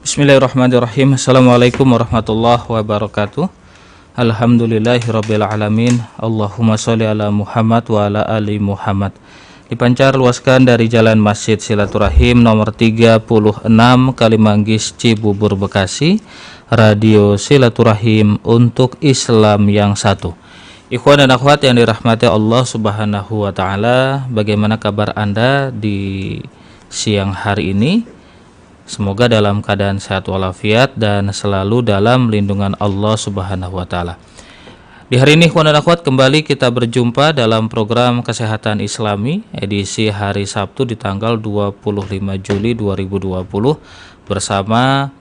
Bismillahirrahmanirrahim. Assalamualaikum warahmatullahi wabarakatuh. Alhamdulillahirabbil alamin. Allahumma sholli ala Muhammad wa ala ali Muhammad. Dipancar luaskan dari Jalan Masjid Silaturahim nomor 36 Kalimanggis, Cibubur, Bekasi. Radio Silaturahim untuk Islam yang satu. Ikhwan dan akhwat yang dirahmati Allah Subhanahu wa taala, bagaimana kabar Anda di siang hari ini? Semoga dalam keadaan sehat walafiat dan selalu dalam lindungan Allah Subhanahu wa taala. Di hari ini ikhwan dan akhwat, kembali kita berjumpa dalam program Kesehatan Islami edisi hari Sabtu di tanggal 25 Juli 2020 bersama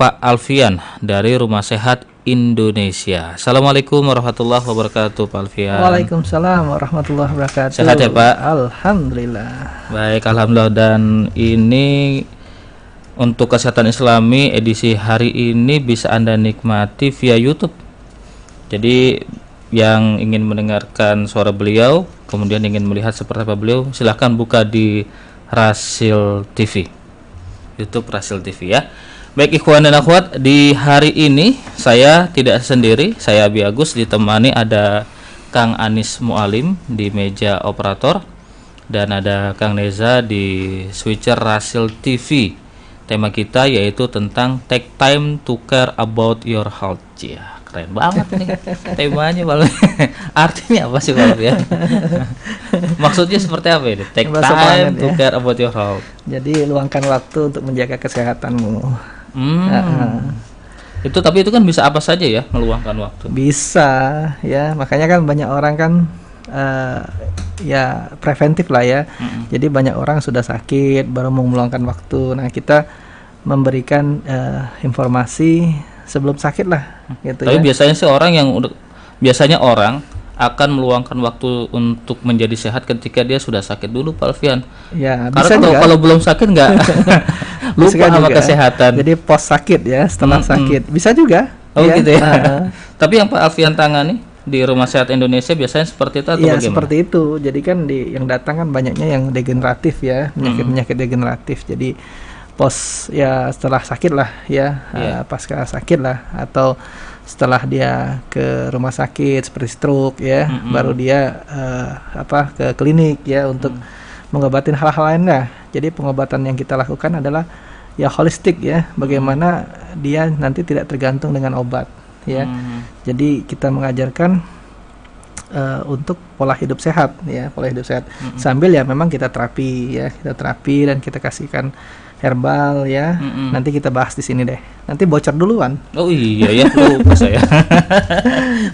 Pak Alfian dari Rumah Sehat Indonesia. Assalamualaikum warahmatullahi wabarakatuh, Pak Alfian. Waalaikumsalam warahmatullahi wabarakatuh. Sehat ya, Pak? Alhamdulillah. Baik, alhamdulillah. Dan ini untuk Kesehatan Islami edisi hari ini bisa Anda nikmati via YouTube. Jadi yang ingin mendengarkan suara beliau, kemudian ingin melihat seperti apa beliau, silahkan buka di Rasil TV, YouTube Rasil TV ya. Baik ikhwan dan akhwat, di hari ini saya tidak sendiri, saya Abi Agus, ditemani ada Kang Anis Mualim di meja operator dan ada Kang Neza di switcher Rasil TV. Tema kita yaitu tentang take time to care about your health. Ya, keren banget nih temanya, Pak. Artinya apa sih, Pak ya? Maksudnya seperti apa ini? Take time to care about your health. Jadi luangkan waktu untuk menjaga kesehatanmu. Tapi itu kan bisa apa saja ya, meluangkan waktu. Bisa ya, makanya kan banyak orang kan ya preventif lah ya. Jadi banyak orang sudah sakit baru mau meluangkan waktu. Nah, kita memberikan informasi sebelum sakit lah gitu. Tapi ya. biasanya orang akan meluangkan waktu untuk menjadi sehat ketika dia sudah sakit dulu, Pak Alfian. Ya, karena kalau belum sakit nggak lupa sama kesehatan. Jadi pos sakit ya, setelah sakit. Bisa juga. Oh ya? Gitu ya. Tapi yang Pak Alfian tangani di Rumah Sehat Indonesia biasanya seperti itu atau bagaimana? Iya, seperti itu. Jadi kan yang datang kan banyaknya yang degeneratif ya, penyakit degeneratif. Jadi pos ya setelah sakit lah ya, pasca sakit lah, atau setelah dia ke rumah sakit seperti stroke ya, baru dia ke klinik ya untuk mengobatin hal-hal lain lah. Jadi pengobatan yang kita lakukan adalah ya holistik ya, bagaimana dia nanti tidak tergantung dengan obat ya. Jadi kita mengajarkan untuk pola hidup sehat ya, pola hidup sehat. Sambil ya memang kita terapi dan kita kasihkan herbal ya. Nanti kita bahas di sini deh. Nanti bocor duluan. Oh iya ya, lupa saya.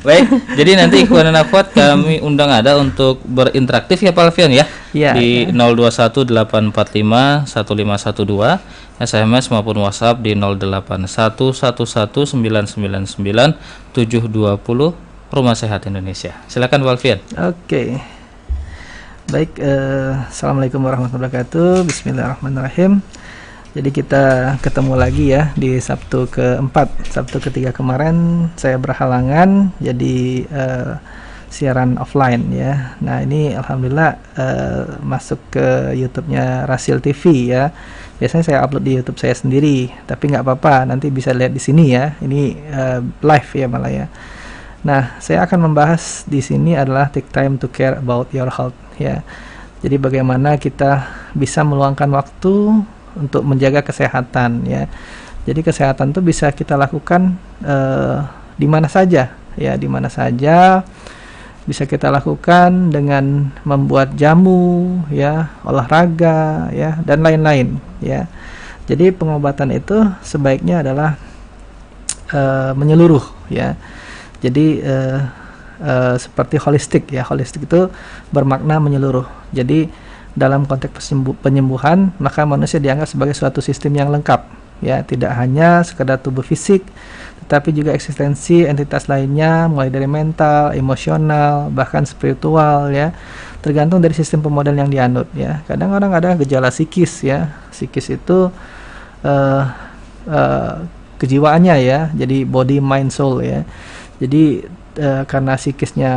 Baik, jadi nanti ikhwan dan akhwat kami undang Anda untuk berinteraktif ya, Pak Alfian ya. Di 0218451512, SMS maupun WhatsApp di 08111999 Rumah Sehat Indonesia. Silakan Pak Alfian. Oke. Baik, assalamualaikum warahmatullahi wabarakatuh. Bismillahirrahmanirrahim. Jadi kita ketemu lagi ya di Sabtu keempat. Sabtu ketiga kemarin saya berhalangan jadi siaran offline ya. Nah ini alhamdulillah masuk ke YouTube-nya Rasil TV ya. Biasanya saya upload di YouTube saya sendiri, tapi nggak apa-apa, nanti bisa lihat di sini ya. Ini live ya malah ya. Nah, saya akan membahas di sini adalah take time to care about your health ya. Jadi bagaimana kita bisa meluangkan waktu untuk menjaga kesehatan ya. Jadi kesehatan itu bisa kita lakukan di mana saja ya, di mana saja bisa kita lakukan dengan membuat jamu ya, olahraga ya, dan lain-lain ya. Jadi pengobatan itu sebaiknya adalah menyeluruh ya. Jadi seperti holistik ya. Holistik itu bermakna menyeluruh. Jadi dalam konteks penyembuhan, maka manusia dianggap sebagai suatu sistem yang lengkap ya, tidak hanya sekedar tubuh fisik, tetapi juga eksistensi entitas lainnya, mulai dari mental, emosional, bahkan spiritual ya, tergantung dari sistem pemodel yang dianut ya. Kadang orang ada gejala psikis ya. Psikis itu kejiwaannya ya, jadi body, mind, soul ya. Jadi karena psikisnya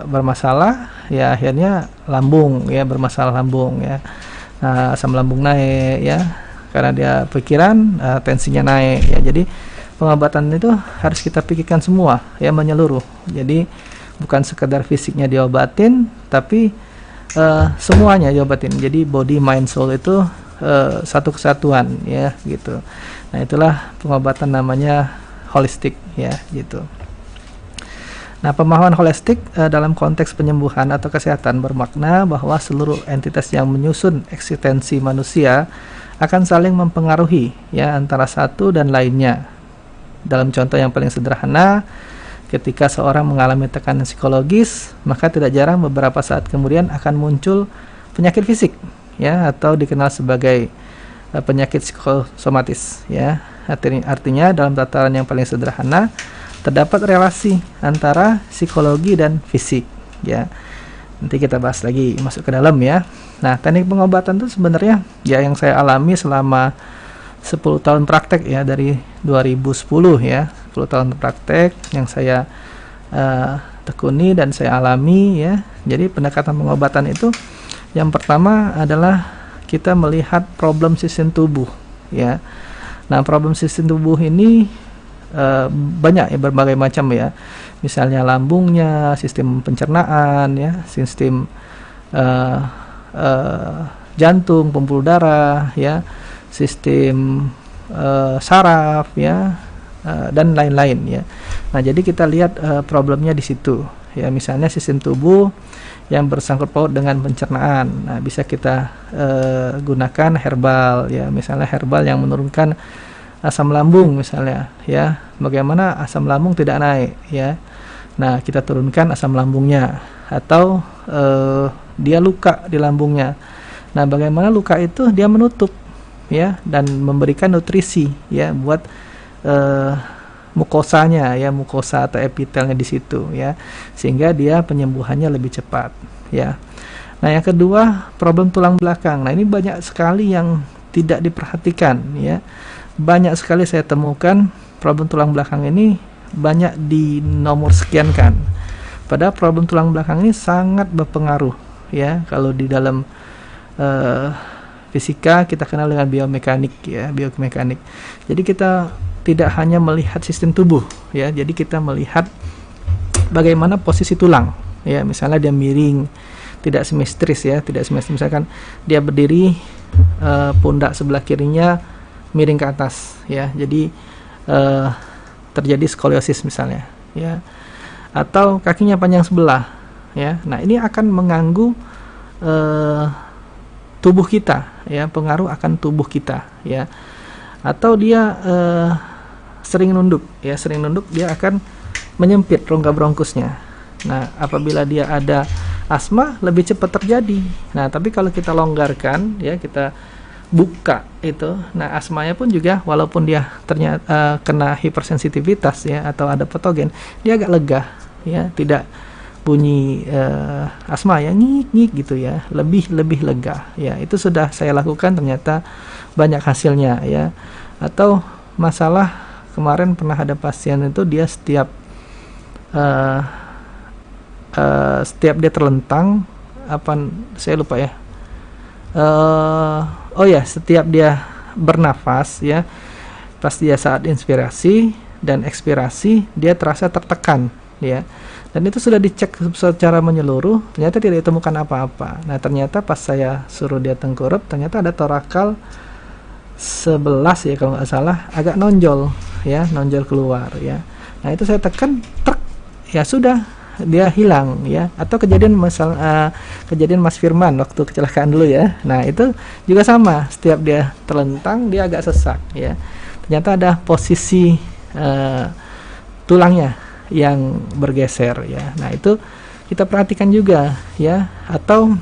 bermasalah ya, akhirnya lambung ya, bermasalah lambung ya, asam lambung naik ya, karena dia pikiran, tensinya naik ya. Jadi pengobatan itu harus kita pikirkan semua ya, menyeluruh. Jadi bukan sekedar fisiknya diobatin, tapi semuanya diobatin. Jadi body, mind, soul itu satu kesatuan ya gitu. Nah itulah pengobatan namanya holistik ya gitu. Nah, pemahaman holistik dalam konteks penyembuhan atau kesehatan bermakna bahwa seluruh entitas yang menyusun eksistensi manusia akan saling mempengaruhi ya antara satu dan lainnya. Dalam contoh yang paling sederhana, ketika seorang mengalami tekanan psikologis, maka tidak jarang beberapa saat kemudian akan muncul penyakit fisik ya, atau dikenal sebagai penyakit psikosomatis ya. Artinya dalam tataran yang paling sederhana, terdapat relasi antara psikologi dan fisik ya. Nanti kita bahas lagi masuk ke dalam ya. Nah, teknik pengobatan itu sebenarnya ya yang saya alami selama 10 tahun praktek ya, dari 2010 ya. 10 tahun praktek yang saya tekuni dan saya alami ya. Jadi pendekatan pengobatan itu yang pertama adalah kita melihat problem sistem tubuh ya. Nah, problem sistem tubuh ini banyak ya, berbagai macam ya, misalnya lambungnya, sistem pencernaan ya, sistem jantung, pembuluh darah ya, sistem saraf ya, dan lain-lain ya. Nah jadi kita lihat problemnya di situ ya, misalnya sistem tubuh yang bersangkut paut dengan pencernaan. Nah bisa kita gunakan herbal ya, misalnya herbal yang menurunkan asam lambung misalnya ya, bagaimana asam lambung tidak naik ya. Nah kita turunkan asam lambungnya, atau dia luka di lambungnya. Nah bagaimana luka itu dia menutup ya, dan memberikan nutrisi ya buat mukosanya ya, mukosa atau epitelnya di situ ya, sehingga dia penyembuhannya lebih cepat ya. Nah yang kedua, problem tulang belakang. Nah ini banyak sekali yang tidak diperhatikan ya. Banyak sekali saya temukan problem tulang belakang ini banyak di nomor sekian kan. Padahal problem tulang belakang ini sangat berpengaruh ya. Kalau di dalam fisika kita kenal dengan biomekanik ya, biomekanik. Jadi kita tidak hanya melihat sistem tubuh ya, jadi kita melihat bagaimana posisi tulang ya. Misalnya dia miring, tidak simetris ya, tidak simetris. Misalkan dia berdiri, pundak sebelah kirinya miring ke atas ya, jadi terjadi skoliosis misalnya ya, atau kakinya panjang sebelah ya. Nah ini akan mengganggu tubuh kita ya, pengaruh akan tubuh kita ya. Atau dia sering nunduk ya, sering nunduk, dia akan menyempit rongga bronkusnya. Nah apabila dia ada asma lebih cepat terjadi. Nah tapi kalau kita longgarkan ya, kita buka itu, nah asmanya pun juga walaupun dia ternyata kena hipersensitivitas ya, atau ada patogen, dia agak lega ya, tidak bunyi asma ya, ngik gitu ya, lebih lega ya. Itu sudah saya lakukan, ternyata banyak hasilnya ya. Atau masalah kemarin pernah ada pasien itu, dia setiap dia terlentang, apa saya lupa ya, oh ya, setiap dia bernafas ya, pas dia saat inspirasi dan ekspirasi dia terasa tertekan ya, dan itu sudah dicek secara menyeluruh, ternyata tidak ditemukan apa-apa. Nah ternyata pas saya suruh dia tengkurap, ternyata ada torakal 11 ya kalau nggak salah, agak nonjol ya, nonjol keluar ya. Nah itu saya tekan, ya sudah, dia hilang ya. Atau kejadian kejadian Mas Firman waktu kecelakaan dulu ya. Nah itu juga sama, setiap dia terlentang dia agak sesak ya, ternyata ada posisi tulangnya yang bergeser ya. Nah itu kita perhatikan juga ya. Atau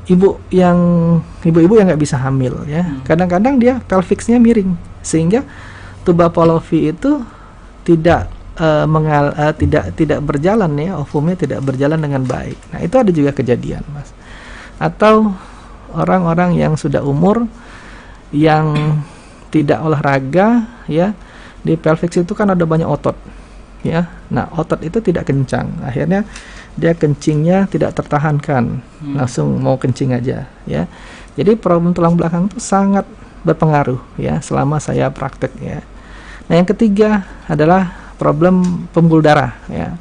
ibu-ibu yang nggak bisa hamil ya, kadang-kadang dia pelviksnya miring, sehingga tuba Fallopi itu tidak tidak berjalan ya, ovumnya tidak berjalan dengan baik. Nah itu ada juga kejadian Mas. Atau orang-orang yang sudah umur yang tidak olahraga ya, di pelviks itu kan ada banyak otot ya. Nah otot itu tidak kencang, akhirnya dia kencingnya tidak tertahankan, langsung mau kencing aja ya, Jadi problem tulang belakang itu sangat berpengaruh ya selama saya praktek ya. Nah, yang ketiga adalah problem pembuluh darah ya.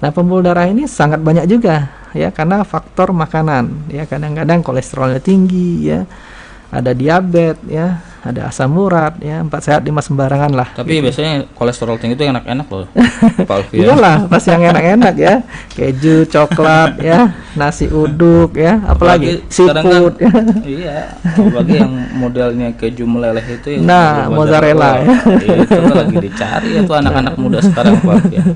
Nah, pembuluh darah ini sangat banyak juga ya karena faktor makanan ya. Kadang-kadang kolesterolnya tinggi ya, ada diabetes ya, ada asam urat ya, 4 sehat 5 sembarangan lah. Tapi gitu. biasanya kolesterol tinggi itu enak-enak loh, Pak Alfian. Iyalah, pasti yang enak-enak ya, keju, coklat ya, nasi uduk ya, apalagi Kadang seafood ya. Iya, apalagi yang modelnya keju meleleh itu yang Nah, mozzarella ya. Itu kan lagi dicari ya tuh anak-anak muda sekarang, Pak Alfian.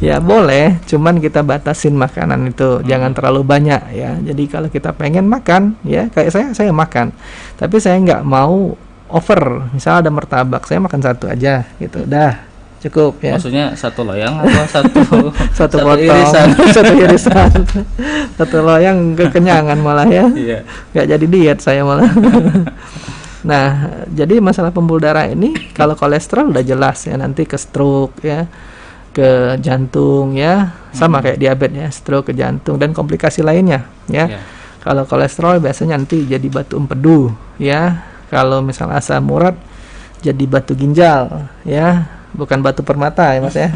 Ya boleh, cuman kita batasin makanan itu, jangan terlalu banyak ya. Jadi kalau kita pengen makan ya, kayak saya makan, tapi saya nggak mau over. Misal ada martabak, saya makan satu aja gitu, dah cukup ya. Maksudnya satu loyang atau Satu potong, irisan? satu irisan, satu loyang kekenyangan malah ya. Iya. Nggak jadi diet saya malah. Nah, jadi masalah pembuluh darah ini kalau kolesterol udah jelas ya, nanti ke stroke ya, ke jantung ya, sama kayak diabetes ya, stroke ke jantung dan komplikasi lainnya ya. Iya. Kalau kolesterol biasanya nanti jadi batu empedu ya. Kalau misal asam urat jadi batu ginjal ya, bukan batu permata ya Mas ya.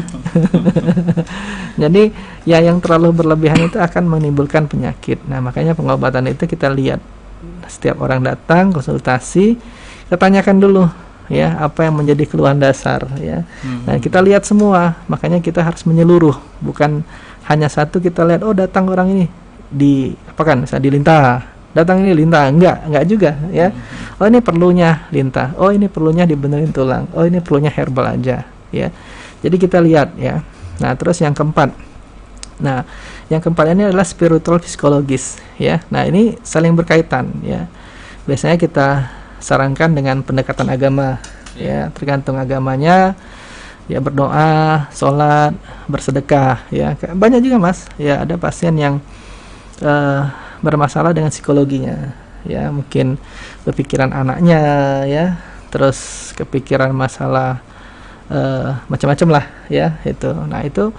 Jadi ya yang terlalu berlebihan itu akan menimbulkan penyakit. Nah, makanya pengobatan itu kita lihat setiap orang datang konsultasi, kita tanyakan dulu ya apa yang menjadi keluhan dasar ya. Nah, kita lihat semua, makanya kita harus menyeluruh, bukan hanya satu kita lihat, oh datang orang ini di apa kan, misalnya di lintah, datang ini lintah, enggak juga ya. Oh ini perlunya lintah, oh ini perlunya dibenerin tulang, oh ini perlunya herbal aja ya. Jadi kita lihat ya. Nah, terus yang keempat, nah yang keempat ini adalah spiritual psikologis ya. Nah, ini saling berkaitan ya. Biasanya kita sarankan dengan pendekatan agama ya, tergantung agamanya ya, berdoa, sholat, bersedekah ya. Banyak juga Mas ya, ada pasien yang bermasalah dengan psikologinya ya, mungkin kepikiran anaknya ya, terus kepikiran masalah macam-macam lah ya itu. Nah, itu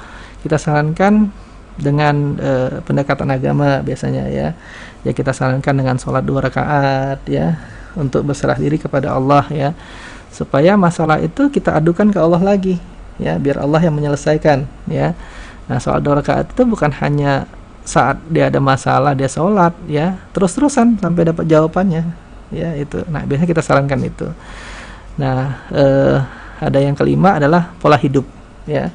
kita sarankan dengan pendekatan agama biasanya ya. Ya kita sarankan dengan sholat 2 rakaat ya, untuk berserah diri kepada Allah ya, supaya masalah itu kita adukan ke Allah lagi ya, biar Allah yang menyelesaikan ya. Nah, sholat 2 rakaat itu bukan hanya saat dia ada masalah dia sholat ya, terus-terusan sampai dapat jawabannya ya itu. Nah, biasanya kita sarankan itu. Nah, ada yang kelima adalah pola hidup ya.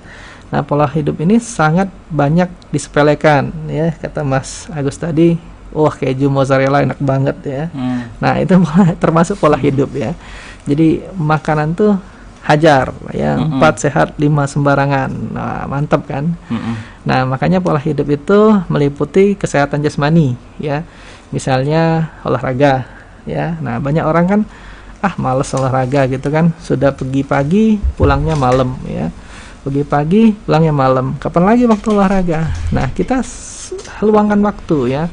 Nah, pola hidup ini sangat banyak disepelekan ya, kata Mas Agus tadi, wah keju mozzarella enak banget ya. Nah, itu termasuk pola hidup ya. Jadi makanan tuh hajar ya, 4 sehat 5 sembarangan. Nah, mantap kan. Nah, makanya pola hidup itu meliputi kesehatan jasmani ya, misalnya olahraga ya. Nah, banyak orang kan males olahraga gitu kan, sudah pergi pagi pulangnya malam ya, pergi pagi pulangnya malam, kapan lagi waktu olahraga. Nah, kita luangkan waktu ya,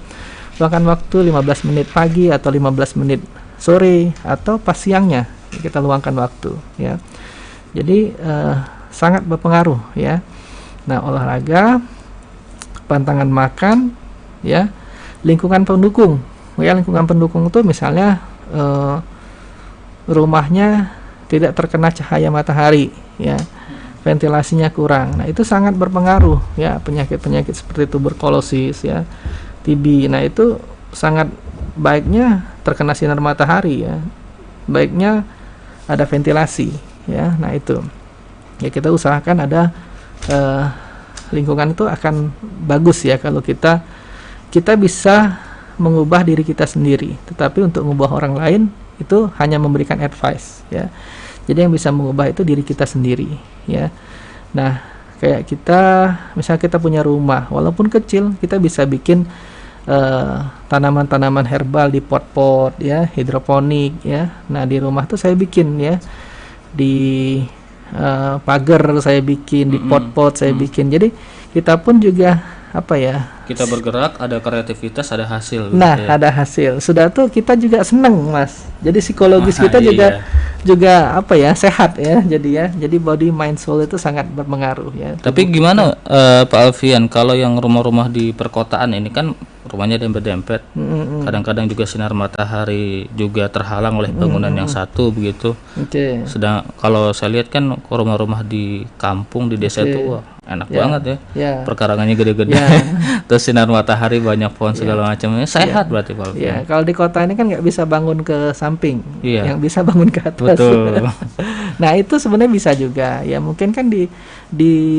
luangkan waktu 15 menit pagi atau 15 menit sore atau pas siangnya, kita luangkan waktu ya. Jadi sangat berpengaruh ya. Nah, olahraga, pantangan makan ya, lingkungan pendukung ya. Lingkungan pendukung itu misalnya rumahnya tidak terkena cahaya matahari ya, ventilasinya kurang. Nah, itu sangat berpengaruh ya, penyakit-penyakit seperti tuberkulosis ya, TB. Nah, itu sangat baiknya terkena sinar matahari ya, baiknya ada ventilasi ya. Nah, itu ya, kita usahakan ada lingkungan itu akan bagus ya, kalau kita bisa mengubah diri kita sendiri, tetapi untuk mengubah orang lain itu hanya memberikan advice ya. Jadi yang bisa mengubah itu diri kita sendiri ya. Nah, kayak kita misalnya kita punya rumah walaupun kecil, kita bisa bikin tanaman-tanaman herbal di pot-pot ya, hidroponik ya. Nah, di rumah tuh saya bikin ya, di pagar saya bikin, di pot-pot saya bikin. Jadi kita pun juga apa ya, kita bergerak, ada kreativitas, ada hasil. Nah, gitu ya. ada hasil. Sudah tuh kita juga seneng Mas. Jadi psikologis kita juga apa ya, sehat ya. Jadi body, mind, soul itu sangat berpengaruh ya. Tapi gimana Pak Alfian, kalau yang rumah-rumah di perkotaan ini kan rumahnya dempet-dempet. Kadang-kadang juga sinar matahari juga terhalang oleh bangunan yang satu begitu. Oke. Sedang kalau saya lihat kan rumah-rumah di kampung di desa itu wah, enak banget ya. Ya. Perkarangannya gede-gede. Ya. Terus sinar matahari banyak pohon segala macamnya. Sehat berarti Pak Alfi. Ya, kalau di kota ini kan nggak bisa bangun ke samping, Iya. yang bisa bangun ke atas. Betul. Nah itu sebenarnya bisa juga. Ya mungkin kan di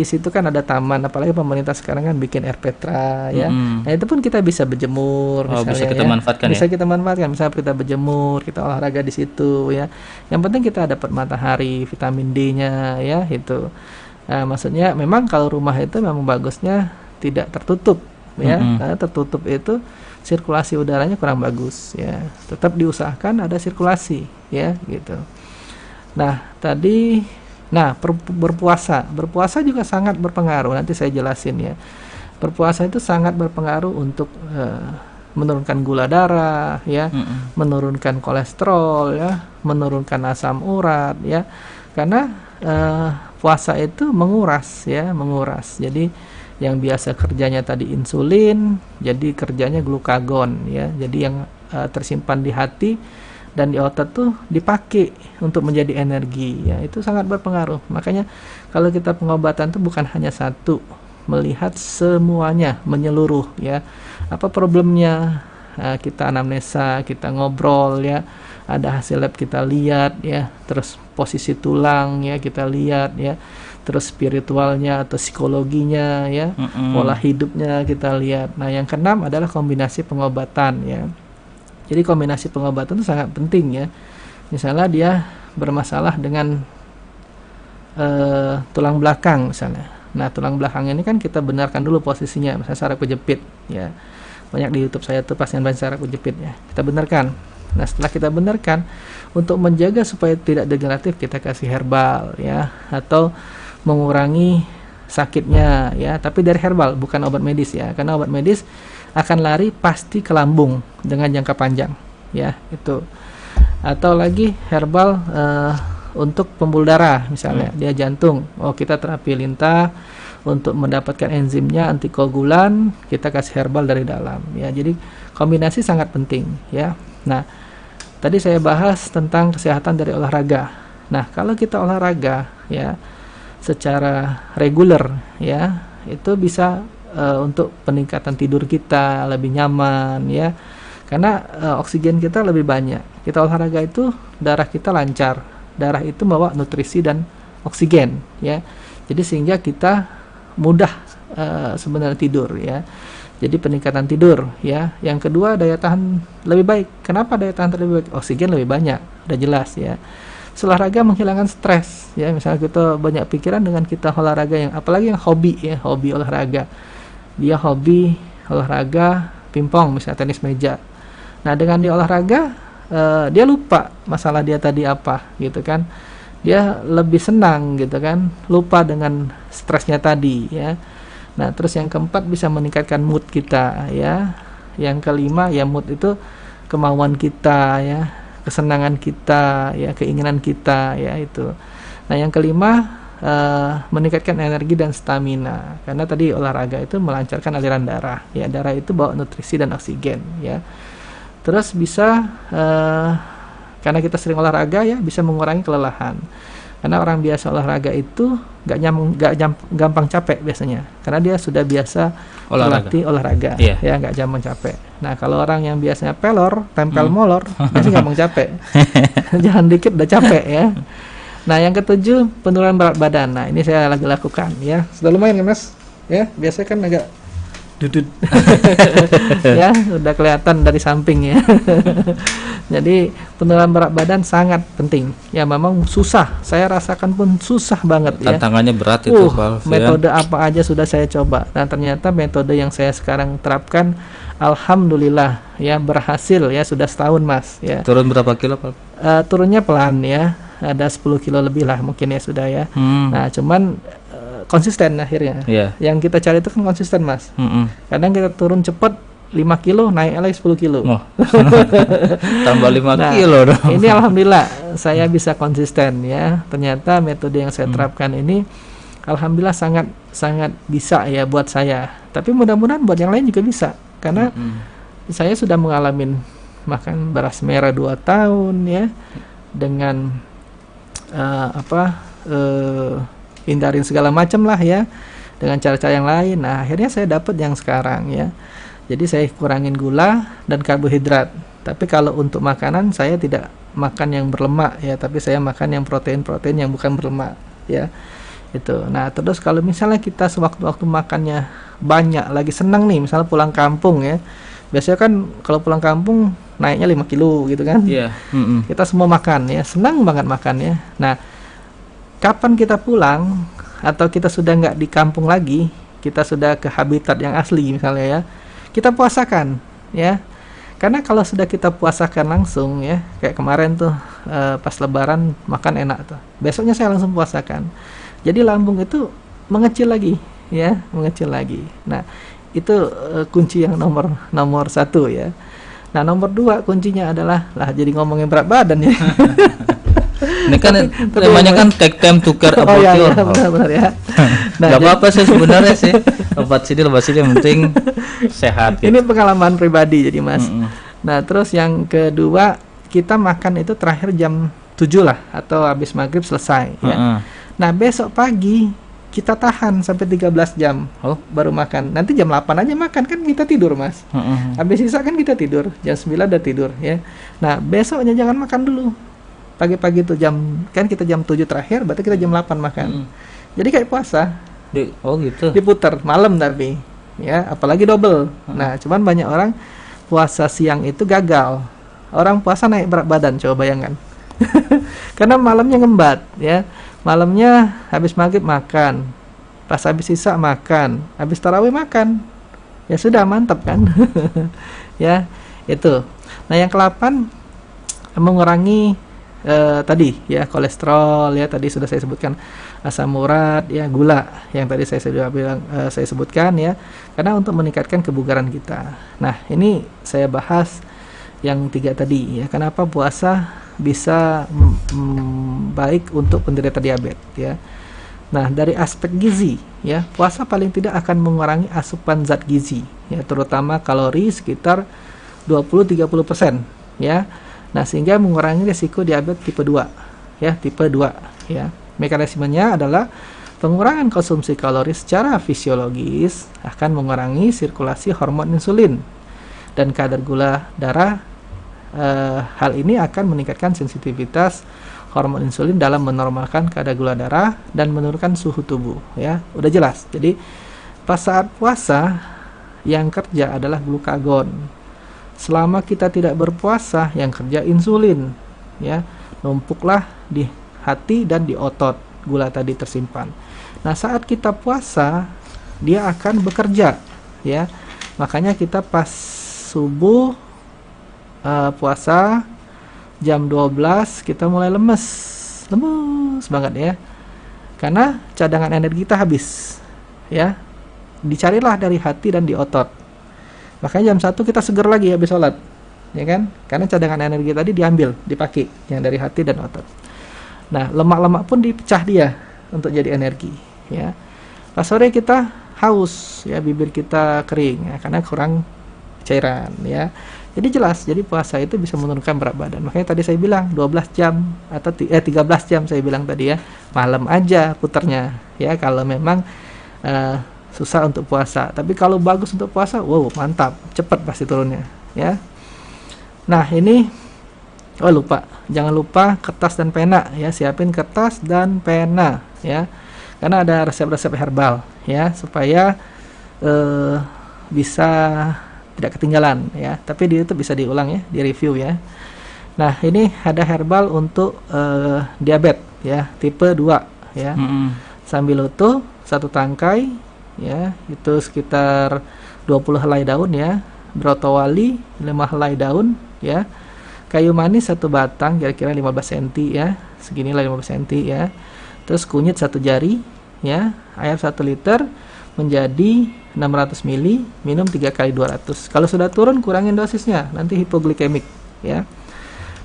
situ kan ada taman, apalagi pemerintah sekarang kan bikin air petra ya. Nah itu pun kita bisa berjemur, Oh, misalnya bisa kita ya. manfaatkan Bisa ya. kita manfaatkan, misalnya kita berjemur, kita olahraga di situ ya. Yang penting kita dapat matahari, vitamin D-nya ya itu. Nah, maksudnya memang kalau rumah itu memang bagusnya tidak tertutup ya. Karena tertutup itu sirkulasi udaranya kurang bagus ya. Tetap diusahakan ada sirkulasi ya gitu. Nah, berpuasa juga sangat berpengaruh. Nanti saya jelasin ya. Berpuasa itu sangat berpengaruh untuk menurunkan gula darah ya, menurunkan kolesterol ya, menurunkan asam urat ya. Karena puasa itu menguras. Jadi yang biasa kerjanya tadi insulin, jadi kerjanya glukagon ya. Jadi yang tersimpan di hati dan di otot tuh dipakai untuk menjadi energi ya. Itu sangat berpengaruh. Makanya kalau kita pengobatan tuh bukan hanya satu, melihat semuanya menyeluruh ya. Apa problemnya? Kita anamnesa, kita ngobrol ya. Ada hasil lab kita lihat ya. Terus posisi tulang ya kita lihat ya. Terus spiritualnya atau psikologinya ya. Pola hidupnya kita lihat. Nah, yang keenam adalah kombinasi pengobatan ya. Jadi kombinasi pengobatan itu sangat penting ya. Misalnya dia bermasalah dengan tulang belakang misalnya. Nah, tulang belakang ini kan kita benarkan dulu posisinya, misalnya saraf kejepit ya. Banyak di YouTube saya tuh pasien-pasien saraf kejepit ya. Kita benarkan. Nah, setelah kita benarkan, untuk menjaga supaya tidak degeneratif kita kasih herbal ya, atau mengurangi sakitnya ya, tapi dari herbal bukan obat medis ya. Karena obat medis akan lari pasti ke lambung dengan jangka panjang ya, itu. Atau lagi herbal untuk pembuluh darah misalnya, dia jantung, kita terapi lintah untuk mendapatkan enzimnya antikoagulan, kita kasih herbal dari dalam ya. Jadi kombinasi sangat penting ya. Nah, tadi saya bahas tentang kesehatan dari olahraga. Nah, kalau kita olahraga ya secara reguler ya, itu bisa untuk peningkatan tidur kita lebih nyaman ya. Karena oksigen kita lebih banyak. Kita olahraga itu darah kita lancar. Darah itu bawa nutrisi dan oksigen ya. Jadi sehingga kita mudah sebenarnya tidur ya. Jadi peningkatan tidur ya. Yang kedua, daya tahan lebih baik. Kenapa daya tahan lebih baik? Oksigen lebih banyak, udah jelas ya. Olahraga menghilangkan stres ya. Misalnya kita banyak pikiran dengan kita olahraga, yang apalagi yang hobi ya, hobi olahraga. Dia hobi olahraga pingpong misalnya, tenis meja. Nah, dengan dia olahraga dia lupa masalah dia tadi apa gitu kan. Dia lebih senang gitu kan, lupa dengan stresnya tadi ya. Nah, terus yang keempat bisa meningkatkan mood kita ya. Yang kelima ya, mood itu kemauan kita ya, kesenangan kita ya, keinginan kita ya itu. Nah, yang kelima meningkatkan energi dan stamina, karena tadi olahraga itu melancarkan aliran darah ya. Darah itu bawa nutrisi dan oksigen ya. Terus bisa karena kita sering olahraga ya, bisa mengurangi kelelahan. Karena orang biasa olahraga itu gampang capek biasanya, karena dia sudah biasa melatih olahraga ya, nggak gampang capek. Nah, kalau orang yang biasanya pelor, tempel molor, biasanya gampang capek. Jangan dikit udah capek ya. Nah, yang ketujuh, penurunan berat badan. Nah, ini saya lagi lakukan ya. Sudah lumayan kan Mas? Ya, biasanya kan agak dudut. Ya, udah kelihatan dari samping ya. Jadi penurunan berat badan sangat penting. Ya, memang susah. Saya rasakan pun susah banget ya. Tantangannya berat itu Pak. Metode apa aja sudah saya coba. Nah, ternyata metode yang saya sekarang terapkan, alhamdulillah ya, berhasil ya, sudah setahun Mas ya. Turun berapa kilo Pak? Turunnya pelan ya. Ada 10 kilo lebih lah mungkin ya sudah ya. Nah, cuman konsisten akhirnya. Yang kita cari itu kan konsisten Mas. Kadang kita turun cepat 5 kilo, naik lagi 10 kilo. Tambah 5 kilo dong. Ini alhamdulillah saya bisa konsisten ya. Ternyata metode yang saya terapkan ini alhamdulillah sangat bisa ya buat saya. Tapi mudah-mudahan buat yang lain juga bisa karena saya sudah mengalami makan beras merah 2 tahun ya, dengan hindarin segala macam lah ya, dengan cara-cara yang lain. Nah akhirnya saya dapat yang sekarang ya. Jadi saya kurangin gula dan karbohidrat. Tapi kalau untuk makanan saya tidak makan yang berlemak ya, tapi saya makan yang protein yang bukan berlemak ya. Itu. Nah terus kalau misalnya kita sewaktu-waktu makannya banyak, lagi senang nih, misalnya pulang kampung ya, biasanya kan kalau pulang kampung naiknya 5 kilo gitu kan. Kita semua makan ya, senang banget makan ya. Nah kapan kita pulang atau kita sudah nggak di kampung lagi, kita sudah ke habitat yang asli misalnya ya, kita puasakan ya. Karena kalau sudah kita puasakan langsung ya, kayak kemarin tuh pas lebaran makan enak tuh, besoknya saya langsung puasakan. Jadi lambung itu mengecil lagi ya, mengecil lagi. Nah itu kunci yang nomor 1 ya. Nah nomor 2 kuncinya adalah jadi ngomongin berat badan ya. Ini kan temanya kan take time to care about you. Benar ya. Nah, gak apa-apa sih sebenarnya sih. Lebat sini yang penting sehat. Gitu. Ini pengalaman pribadi jadi Mas. Nah terus yang kedua, kita makan itu terakhir jam 7 lah, atau habis maghrib selesai ya. Nah besok pagi kita tahan sampai 13 jam baru makan. Nanti jam 8 aja makan, kan kita tidur Mas. Habis sisa kan kita tidur, jam 9 udah tidur ya. Nah besoknya jangan makan dulu. Pagi-pagi itu kan kita jam 7 terakhir, berarti kita jam 8 makan. Jadi kayak puasa. Gitu. Diputar malam tapi ya, apalagi double. Nah cuman banyak orang puasa siang itu gagal. Orang puasa naik berat badan, coba bayangkan. Karena malamnya ngembat ya. Malamnya habis maghrib makan, pas habis sisa makan, habis tarawih makan. Ya sudah, mantap kan. Ya itu. Nah yang ke-8, mengurangi tadi ya, kolesterol ya, tadi sudah saya sebutkan, asam urat ya, gula yang tadi saya sebutkan ya, karena untuk meningkatkan kebugaran kita. Nah ini saya bahas yang 3 tadi ya, kenapa puasa bisa baik untuk penderita diabetes ya. Nah dari aspek gizi ya, puasa paling tidak akan mengurangi asupan zat gizi ya, terutama kalori sekitar 20-30% ya. Nah sehingga mengurangi risiko diabetes tipe 2 ya, tipe 2 ya. Mekanismenya adalah pengurangan konsumsi kalori secara fisiologis akan mengurangi sirkulasi hormon insulin dan kadar gula darah. Hal ini akan meningkatkan sensitivitas hormon insulin dalam menormalkan kadar gula darah dan menurunkan suhu tubuh ya. Udah jelas. Jadi pas saat puasa yang kerja adalah glukagon. Selama kita tidak berpuasa, yang kerja insulin ya, numpuklah di hati dan di otot, gula tadi tersimpan. Nah saat kita puasa dia akan bekerja ya, makanya kita pas subuh puasa jam 12 kita mulai lemes banget ya, karena cadangan energi kita habis ya. Dicarilah dari hati dan di otot. Makanya jam 1 kita seger lagi habis sholat ya kan, karena cadangan energi tadi diambil, dipakai yang dari hati dan otot. Nah lemak-lemak pun dipecah dia untuk jadi energi ya. Pas sore kita haus ya, bibir kita kering ya, karena kurang cairan ya. Jadi jelas, jadi puasa itu bisa menurunkan berat badan. Makanya tadi saya bilang 12 jam atau 13 jam saya bilang tadi ya, malam aja putarnya ya kalau memang susah untuk puasa. Tapi kalau bagus untuk puasa, wow mantap, cepat pasti turunnya ya. Nah ini jangan lupa kertas dan pena ya, siapin kertas dan pena ya, karena ada resep-resep herbal ya, supaya bisa tidak ketinggalan ya. Tapi di YouTube bisa diulang ya, di review ya. Nah ini ada herbal untuk diabetes ya, tipe 2 ya. Sambiloto 1 tangkai ya, itu sekitar 20 helai daun ya. Brotowali 5 helai daun ya. Kayu manis 1 batang kira-kira 15 cm ya, seginilah 15 cm ya. Terus kunyit 1 jari ya. Air 1 liter menjadi 600 ml, minum 3 kali 200. Kalau sudah turun kurangin dosisnya, nanti hipoglikemik ya.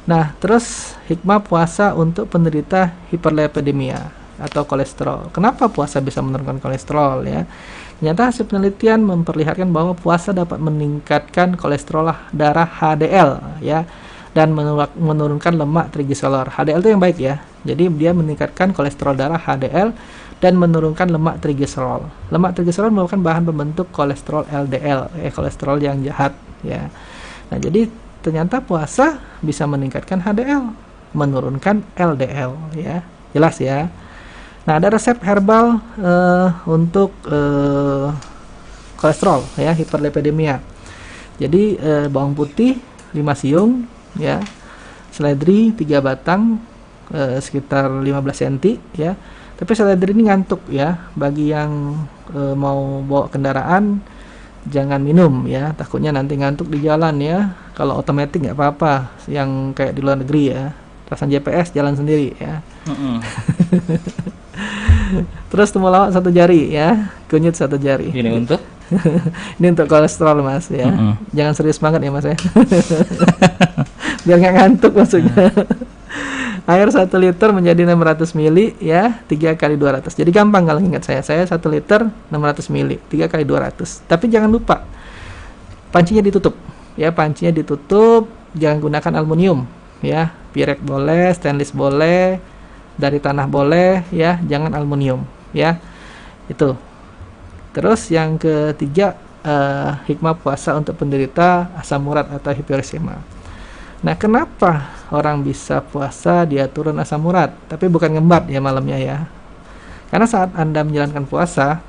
Nah terus hikmah puasa untuk penderita hiperlipidemia atau kolesterol. Kenapa puasa bisa menurunkan kolesterol ya? Ternyata hasil penelitian memperlihatkan bahwa puasa dapat meningkatkan kolesterol darah HDL ya, dan menurunkan lemak trigliserol. HDL itu yang baik ya. Jadi dia meningkatkan kolesterol darah HDL dan menurunkan lemak trigliserol. Lemak trigliserol merupakan bahan pembentuk kolesterol LDL, kolesterol yang jahat ya. Nah, jadi ternyata puasa bisa meningkatkan HDL, menurunkan LDL ya. Jelas ya. Nah, ada resep herbal untuk kolesterol ya, hiperlipidemia. Jadi bawang putih 5 siung ya, seledri 3 batang, sekitar 15 cm ya. Tapi seledri ini ngantuk ya. Bagi yang mau bawa kendaraan jangan minum ya, takutnya nanti ngantuk di jalan ya. Kalau otomatis nggak apa-apa, yang kayak di luar negeri ya, pasang GPS jalan sendiri ya. Terus temulawak 1 jari ya, kunyit 1 jari. Ini untuk ini untuk kolesterol mas ya. Jangan serius banget ya mas ya. Biar nggak ngantuk maksudnya. Air 1 liter menjadi 600 ml ya, 3 kali 200. Jadi gampang kalau ingat saya 1 liter 600 ml, 3 kali 200. Tapi jangan lupa pancinya ditutup ya, pancinya ditutup, jangan gunakan aluminium ya. Pirek boleh, stainless boleh, dari tanah boleh ya, jangan aluminium ya. Itu. Terus yang ketiga, hikmah puasa untuk penderita asam urat atau hiperuremia. Nah, kenapa orang bisa puasa dia turun asam urat tapi bukan ngembat ya malamnya ya? Karena saat Anda menjalankan puasa,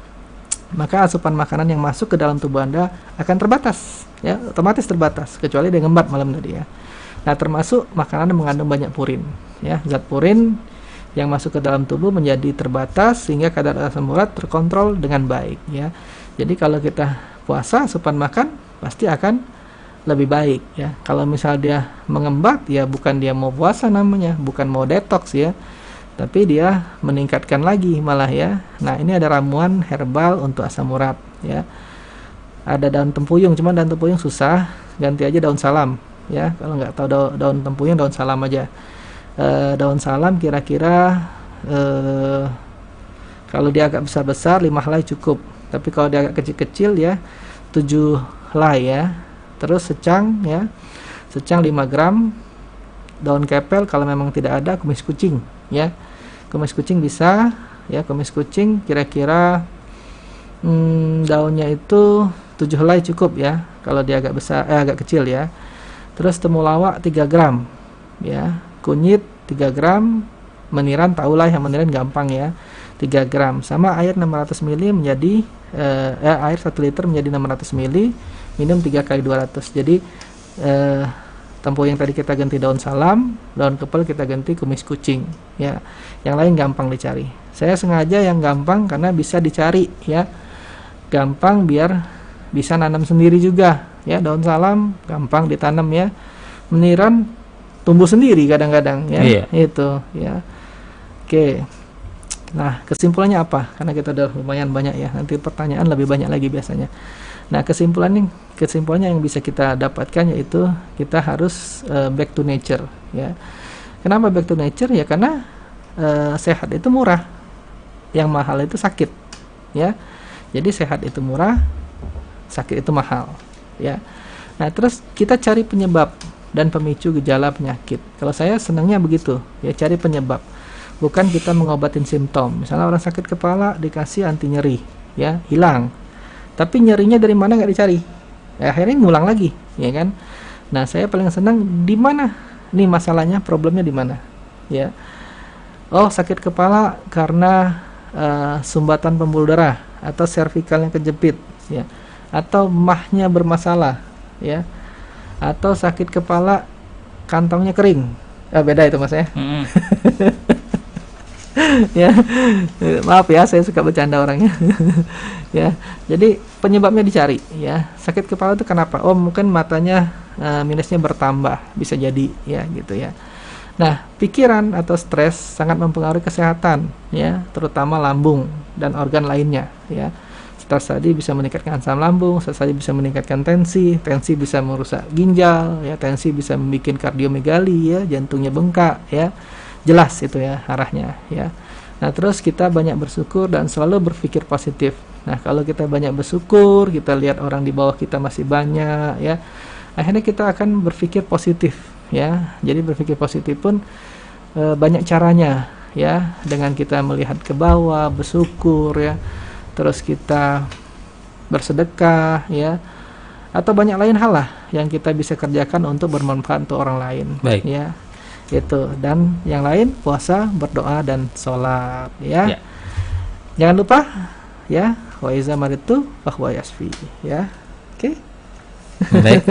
maka asupan makanan yang masuk ke dalam tubuh Anda akan terbatas ya, otomatis terbatas, kecuali dia ngembat malam tadi ya. Nah, termasuk makanan yang mengandung banyak purin ya. Zat purin yang masuk ke dalam tubuh menjadi terbatas sehingga kadar asam urat terkontrol dengan baik ya. Jadi kalau kita puasa, asupan makan pasti akan lebih baik ya. Kalau misal dia mengembat ya, bukan dia mau puasa namanya, bukan mau detox ya, tapi dia meningkatkan lagi malah ya. Nah, ini ada ramuan herbal untuk asam urat ya. Ada daun tempuyung, cuman daun tempuyung susah, ganti aja daun salam ya. Kalau nggak tahu daun tempuyung, daun salam aja. Daun salam kira-kira kalau dia agak besar-besar 5 helai cukup, tapi kalau dia agak kecil-kecil ya 7 helai ya. Terus secang ya, secang 5 gram. Daun kepel kalau memang tidak ada, kumis kucing ya, kumis kucing bisa ya. Kumis kucing kira-kira daunnya itu 7 helai cukup ya, kalau dia agak besar, agak kecil ya. Terus temulawak 3 gram ya, kunyit 3 gram, meniran tahulah, yang meniran gampang ya, 3 gram, sama air 600 ml menjadi air 1 liter menjadi 600 ml, minum 3 kali 200. Jadi tempuyung yang tadi kita ganti daun salam, daun kepel kita ganti kumis kucing ya. Yang lain gampang dicari. Saya sengaja yang gampang karena bisa dicari ya, gampang biar bisa nanam sendiri juga ya. Daun salam gampang ditanam ya, meniran tumbuh sendiri kadang-kadang ya. Itu ya. Oke. Nah, kesimpulannya apa? Karena kita udah lumayan banyak ya, nanti pertanyaan lebih banyak lagi biasanya. Nah, kesimpulannya yang bisa kita dapatkan yaitu kita harus back to nature ya. Kenapa back to nature? Ya karena sehat itu murah, yang mahal itu sakit ya. Jadi sehat itu murah, sakit itu mahal ya. Nah, terus kita cari penyebab dan pemicu gejala penyakit. Kalau saya senangnya begitu ya, cari penyebab, bukan kita mengobatin simptom. Misalnya orang sakit kepala dikasih anti nyeri ya, hilang, tapi nyerinya dari mana nggak dicari ya, akhirnya ngulang lagi ya kan. Nah, saya paling senang di mana nih masalahnya, problemnya di mana ya. Oh, sakit kepala karena sumbatan pembuluh darah atau servikalnya kejepit ya, atau mahnya bermasalah ya, atau sakit kepala kantongnya kering. Beda itu mas ya. Ya, maaf ya, saya suka bercanda orangnya. Ya, jadi penyebabnya dicari ya. Sakit kepala itu kenapa? Oh, mungkin matanya minusnya bertambah, bisa jadi ya gitu ya. Nah, pikiran atau stres sangat mempengaruhi kesehatan ya, terutama lambung dan organ lainnya ya. Stres tadi bisa meningkatkan asam lambung, stres tadi bisa meningkatkan tensi bisa merusak ginjal ya, tensi bisa membuat kardiomegali ya, jantungnya bengkak ya. Jelas itu ya arahnya ya. Nah, terus kita banyak bersyukur dan selalu berpikir positif. Nah, kalau kita banyak bersyukur, kita lihat orang di bawah kita masih banyak ya, akhirnya kita akan berpikir positif ya. Jadi berpikir positif pun banyak caranya ya, dengan kita melihat ke bawah, bersyukur ya, terus kita bersedekah ya, atau banyak lain hal lah yang kita bisa kerjakan untuk bermanfaat untuk orang lain. Baik. Ya, itu. Dan yang lain puasa, berdoa dan sholat ya. Jangan lupa ya, wa iza maritu fahuwa yasfi ya. Oke. Baik.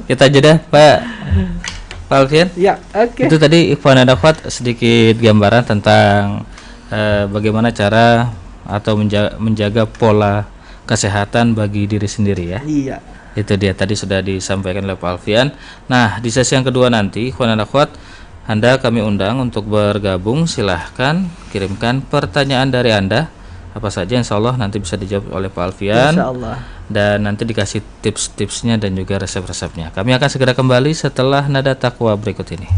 Kita jeda Pak Alfian. Ya, oke. Itu tadi Ikhwan dan Akhwat sedikit gambaran tentang bagaimana cara atau menjaga pola kesehatan bagi diri sendiri ya. Iya. Itu dia tadi sudah disampaikan oleh Pak Alfian. Nah, di sesi yang kedua nanti Ikhwan dan Akhwat, Anda kami undang untuk bergabung. Silahkan kirimkan pertanyaan dari Anda, apa saja, insya Allah nanti bisa dijawab oleh Pak Alfian. Insya Allah. Dan nanti dikasih tips-tipsnya dan juga resep-resepnya. Kami akan segera kembali setelah nada takwa berikut ini.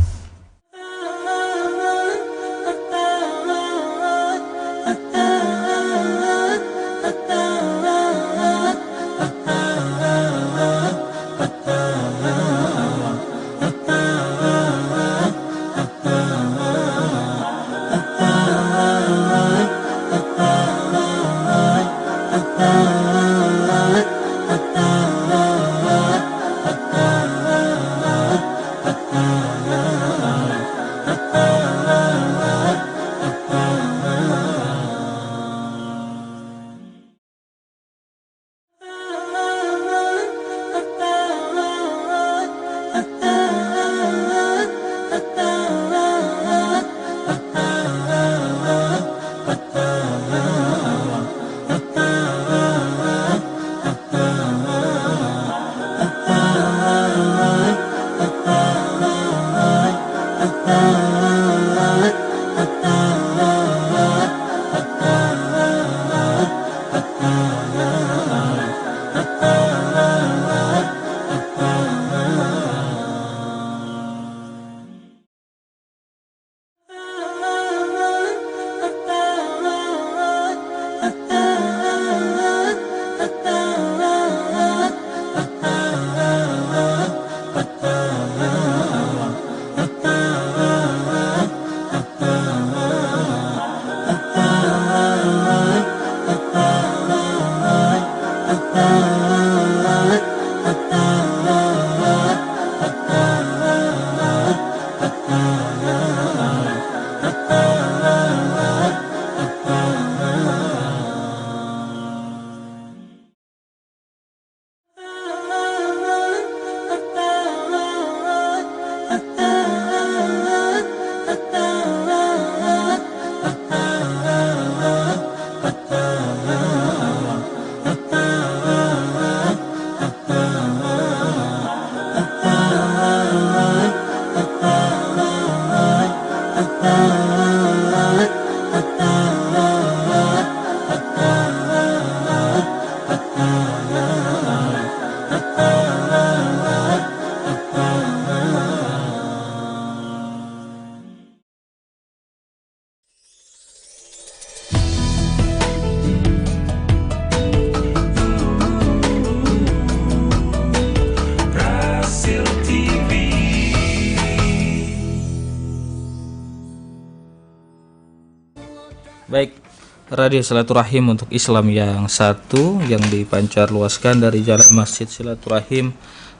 Baik, Radio Silaturahim untuk Islam yang satu yang dipancar luaskan dari Jalan Masjid Silaturahim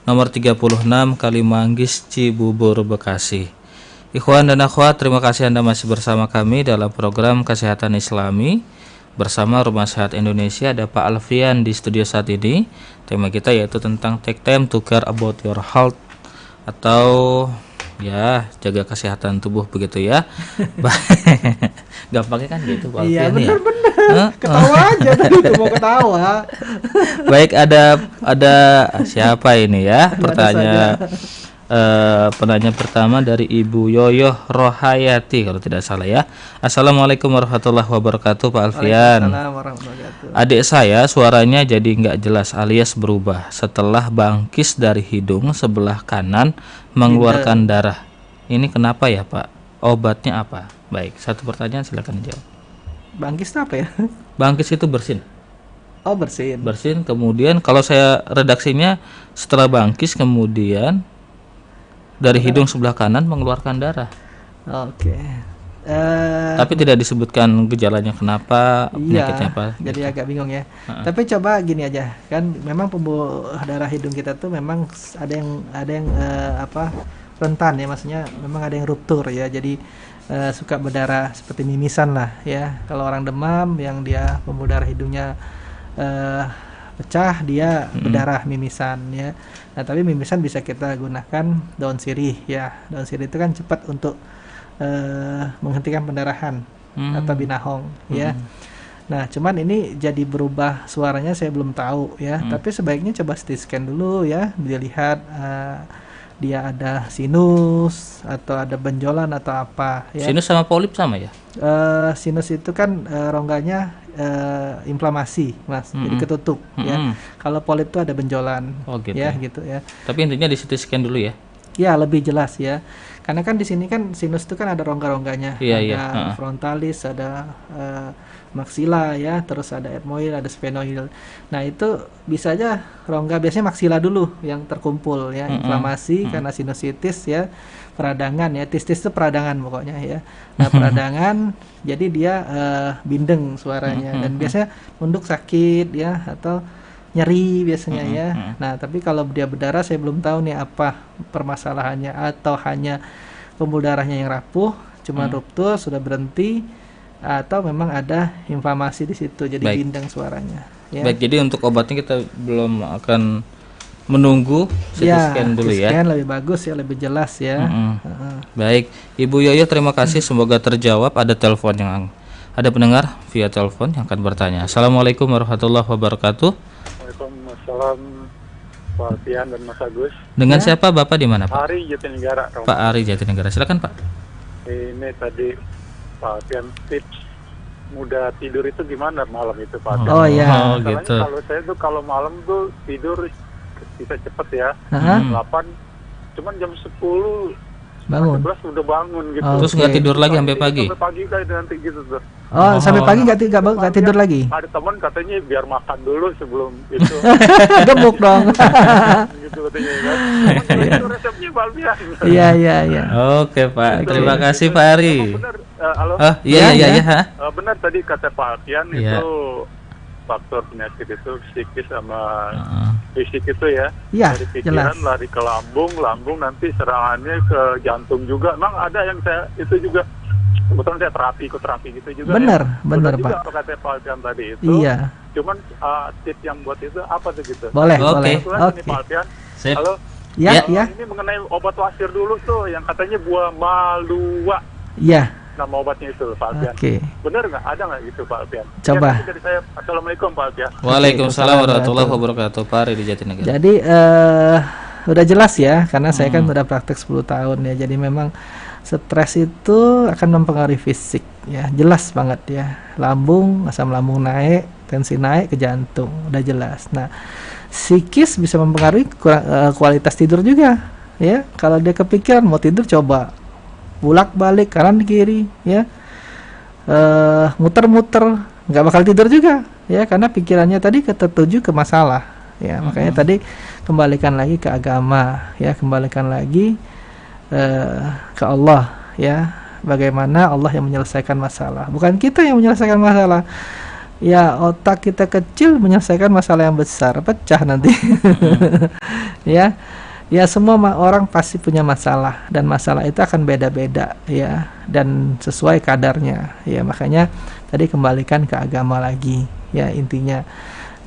nomor 36 Kalimanggis, Cibubur, Bekasi. Ikhwan dan akhwat, terima kasih Anda masih bersama kami dalam program Kesehatan Islami bersama Rumah Sehat Indonesia. Ada Pak Alfian di studio saat ini. Tema kita yaitu tentang take time to care about your health, atau ya jaga kesehatan tubuh begitu ya. Gampangnya kan gitu Pak Alfian. Iya, benar-benar. Ketawa aja tadi tuh, mau ketawa. Baik, ada siapa ini ya? Penanya pertama dari Ibu Yoyoh Rohayati kalau tidak salah ya. Assalamualaikum warahmatullahi wabarakatuh Pak Alfian. Waalaikumsalam warahmatullahi wabarakatuh. Adik saya suaranya jadi nggak jelas alias berubah setelah bangkis dari hidung sebelah kanan mengeluarkan darah. Ini kenapa ya Pak? Obatnya apa? Baik, satu pertanyaan silakan dijawab. Bangkis itu apa ya? Bangkis itu bersin. Oh, bersin. Bersin, kemudian kalau saya redaksinya setelah bangkis kemudian dari hidung sebelah kanan mengeluarkan darah. Oke. Tapi tidak disebutkan gejalanya kenapa, Iya, penyakitnya apa. jadi gitu. agak bingung ya. Tapi coba gini aja, kan memang pembuluh darah hidung kita tuh memang ada yang apa rentan ya, maksudnya memang ada yang ruptur ya. Jadi suka berdarah seperti mimisan lah ya. Kalau orang demam yang dia pembuluh darah hidungnya pecah, dia berdarah mimisan ya. Nah, tapi mimisan bisa kita gunakan daun sirih ya. Daun sirih itu kan cepat untuk menghentikan pendarahan atau binahong ya. Nah, cuman ini jadi berubah suaranya saya belum tahu ya. Tapi sebaiknya coba CT scan dulu ya, dia lihat dia ada sinus atau ada benjolan atau apa ya. Sinus sama polip sama ya? Sinus itu kan rongganya inflamasi, Mas. Jadi ketutup ya. Kalau polip itu ada benjolan. Oh, gitu. Ya, gitu ya. Tapi intinya di CT scan dulu ya. Ya, lebih jelas ya. Karena kan di sini kan sinus itu kan ada rongga-rongganya. Iya, ada iya. frontalis, ada maksila ya, terus ada ethmoid, ada sphenoid. Nah, itu bisa aja rongga, biasanya maksila dulu yang terkumpul ya, inflamasi karena sinusitis ya, peradangan ya, tistis itu peradangan pokoknya ya. Nah, peradangan jadi dia bindeng suaranya dan biasanya nunduk sakit ya atau nyeri biasanya ya. Nah, tapi kalau dia berdarah saya belum tahu nih apa permasalahannya, atau hanya pembuluh darahnya yang rapuh, cuma ruptur sudah berhenti, atau memang ada inflamasi di situ jadi bindeng suaranya ya. Baik, jadi untuk obatnya kita belum akan menunggu CT scan dulu ya. Scan lebih bagus ya, lebih jelas ya. Baik, Ibu Yoyo, terima kasih, semoga terjawab. Ada telepon yang ada pendengar via telepon yang akan bertanya. Assalamualaikum warahmatullahi wabarakatuh. Waalaikumsalam, Pak Alfian dan Mas Agus. Dengan siapa Bapak, di mana Pak? Ari Jatinegara. Pak Ari Jatinegara, silakan Pak. Ini tadi Pak Alfian, tips mudah tidur itu gimana malam itu Pak Alfian? Oh ya. Masalahnya gitu. kalau saya tuh kalau malam tuh tidur bisa cepet ya, 8, cuman jam 10 Bangun. 11 udah bangun gitu. Terus nggak tidur lagi sampai pagi? Sampai pagi kayak nanti gitu tuh. Oh, sampai pagi nggak tidur lagi. Ada teman katanya biar makan dulu sebelum itu. Gemuk dong. Gitu katanya kan. Itu resepnya Pak Alfian. Iya. Oke Pak, terima kasih Pak Ari. Benar, halo. Oh iya. Benar tadi kata Pak Alfian Iya. itu faktor penyakit itu psikis sama fisik itu ya. Iya, Dari pikiran jelas. lari ke lambung nanti serangannya ke jantung juga. Emang ada yang saya itu juga kebetulan saya ikut terapi gitu juga. Benar Benar Pak. juga apa kata Pak Alfian tadi itu. Iya. Cuman tips yang buat itu apa tuh gitu? Boleh. Kebetulan Oke. ini Pak Alfian. Sip. Halo. Ya. Ini mengenai obat wasir dulu tuh yang katanya buah malua. Iya. Nama obatnya itu Pak Alfian. Oke. Bener nggak? Ada nggak gitu Pak Alfian? Coba. Ya, dari saya. Assalamualaikum Pak Alfian. Waalaikumsalam warahmatullahi wabarakatuh. Pak Ari di Jatinegara. Jadi udah jelas ya, karena saya kan udah praktek 10 tahun ya. Jadi memang stres itu akan mempengaruhi fisik ya, jelas banget ya. Lambung, asam lambung naik, tensi naik ke jantung, udah jelas. Nah, psikis bisa mempengaruhi kualitas tidur juga ya. Kalau dia kepikiran mau tidur, coba bolak-balik kanan kiri ya, muter-muter, nggak bakal tidur juga ya, karena pikirannya tadi tertuju ke masalah ya. Makanya tadi kembalikan lagi ke agama ya, kembalikan lagi ke Allah ya, bagaimana Allah yang menyelesaikan masalah, bukan kita yang menyelesaikan masalah ya. Otak kita kecil menyelesaikan masalah yang besar, pecah nanti. Ya semua orang pasti punya masalah, dan masalah itu akan beda-beda ya, dan sesuai kadarnya ya. Makanya tadi kembalikan ke agama lagi ya intinya.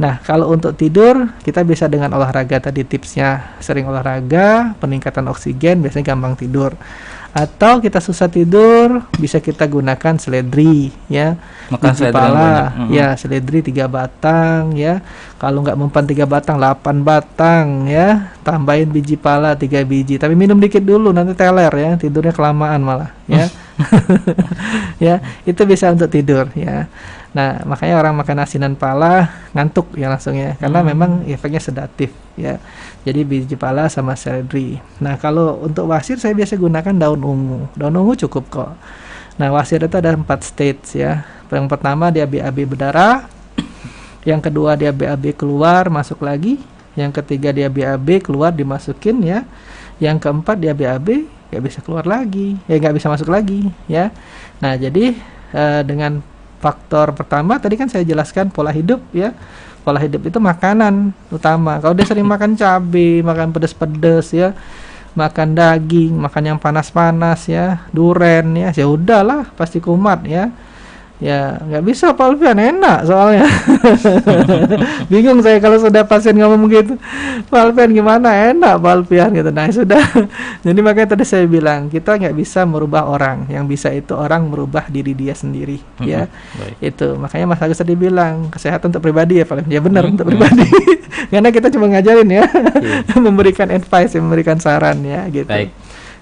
Nah, kalau untuk tidur kita bisa dengan olahraga tadi, tipsnya sering olahraga, peningkatan oksigen, biasanya gampang tidur. Atau kita susah tidur, bisa kita gunakan seledri ya, Makan biji seledri yang pala banyak. ya, seledri 3 batang ya. Kalau nggak mempan 3 batang, 8 batang ya, tambahin biji pala 3 biji, tapi minum dikit dulu, nanti teler ya, tidurnya kelamaan malah ya. Ya, itu bisa untuk tidur ya. Nah, makanya orang makan asinan pala ngantuk ya langsung ya, karena memang efeknya sedatif ya. Jadi biji pala sama seledri. Nah, kalau untuk wasir saya biasa gunakan daun ungu. Daun ungu cukup kok. Nah, wasir itu ada 4 stage ya. Yang pertama dia BAB berdarah. Yang kedua dia BAB keluar, masuk lagi. Yang ketiga dia BAB keluar, dimasukin ya. Yang keempat dia BAB nggak bisa keluar lagi, nggak bisa masuk lagi ya. Nah jadi dengan faktor pertama tadi kan saya jelaskan pola hidup ya. Pola hidup itu makanan utama. Kalau dia sering makan cabai, makan pedas-pedas ya, makan daging, makan yang panas-panas ya, duren ya, ya udahlah pasti kumat ya. Ya nggak bisa Pak Alfian, enak soalnya. Bingung saya kalau sudah pasien ngomong begitu, Pak Alfian gimana, enak Pak Alfian gitu. Nah sudah. Jadi makanya tadi saya bilang kita nggak bisa merubah orang, yang bisa itu orang merubah diri dia sendiri ya. Itu makanya Mas Agus tadi bilang kesehatan untuk pribadi ya Pak Alfian. Ya benar untuk pribadi. Karena kita cuma ngajarin ya, memberikan advice, memberikan saran ya gitu. Baik.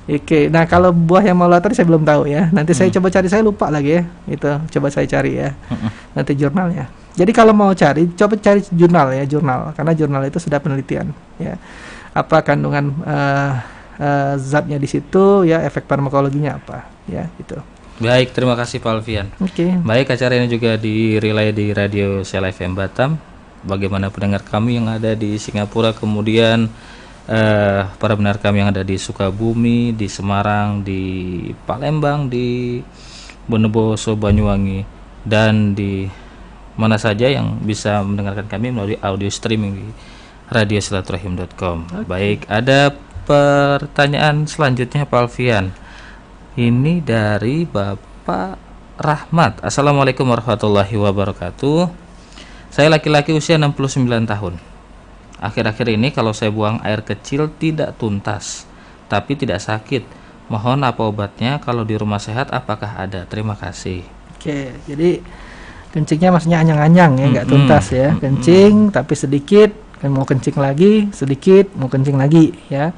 Oke, nah kalau buah yang maula tadi saya belum tahu ya. Nanti saya coba cari, saya lupa lagi ya. Itu coba saya cari ya. Nanti jurnalnya. Jadi kalau mau cari, coba cari jurnal ya, jurnal. Karena jurnal itu sudah penelitian ya. Apa kandungan zatnya di situ ya, efek farmakologinya apa ya gitu. Baik, terima kasih Pak Alfian. Oke. Baik, acara ini juga direlay di Radio Sela FM Batam. Bagaimana pendengar kami yang ada di Singapura, kemudian para pendengar kami yang ada di Sukabumi, di Semarang, di Palembang, di Bondowoso, Banyuwangi, dan di mana saja yang bisa mendengarkan kami melalui audio streaming di radiosilaturahim.com. Baik, ada pertanyaan selanjutnya Pak Alfian. Ini dari Bapak Rahmat. Assalamualaikum warahmatullahi wabarakatuh. Saya laki-laki usia 69 tahun. Akhir-akhir ini kalau saya buang air kecil tidak tuntas, tapi tidak sakit. Mohon apa obatnya? Kalau di rumah sehat apakah ada? Terima kasih. Oke, jadi kencingnya maksudnya anyang-anyang ya, nggak tuntas ya. Kencing tapi sedikit, mau kencing lagi, sedikit, mau kencing lagi ya.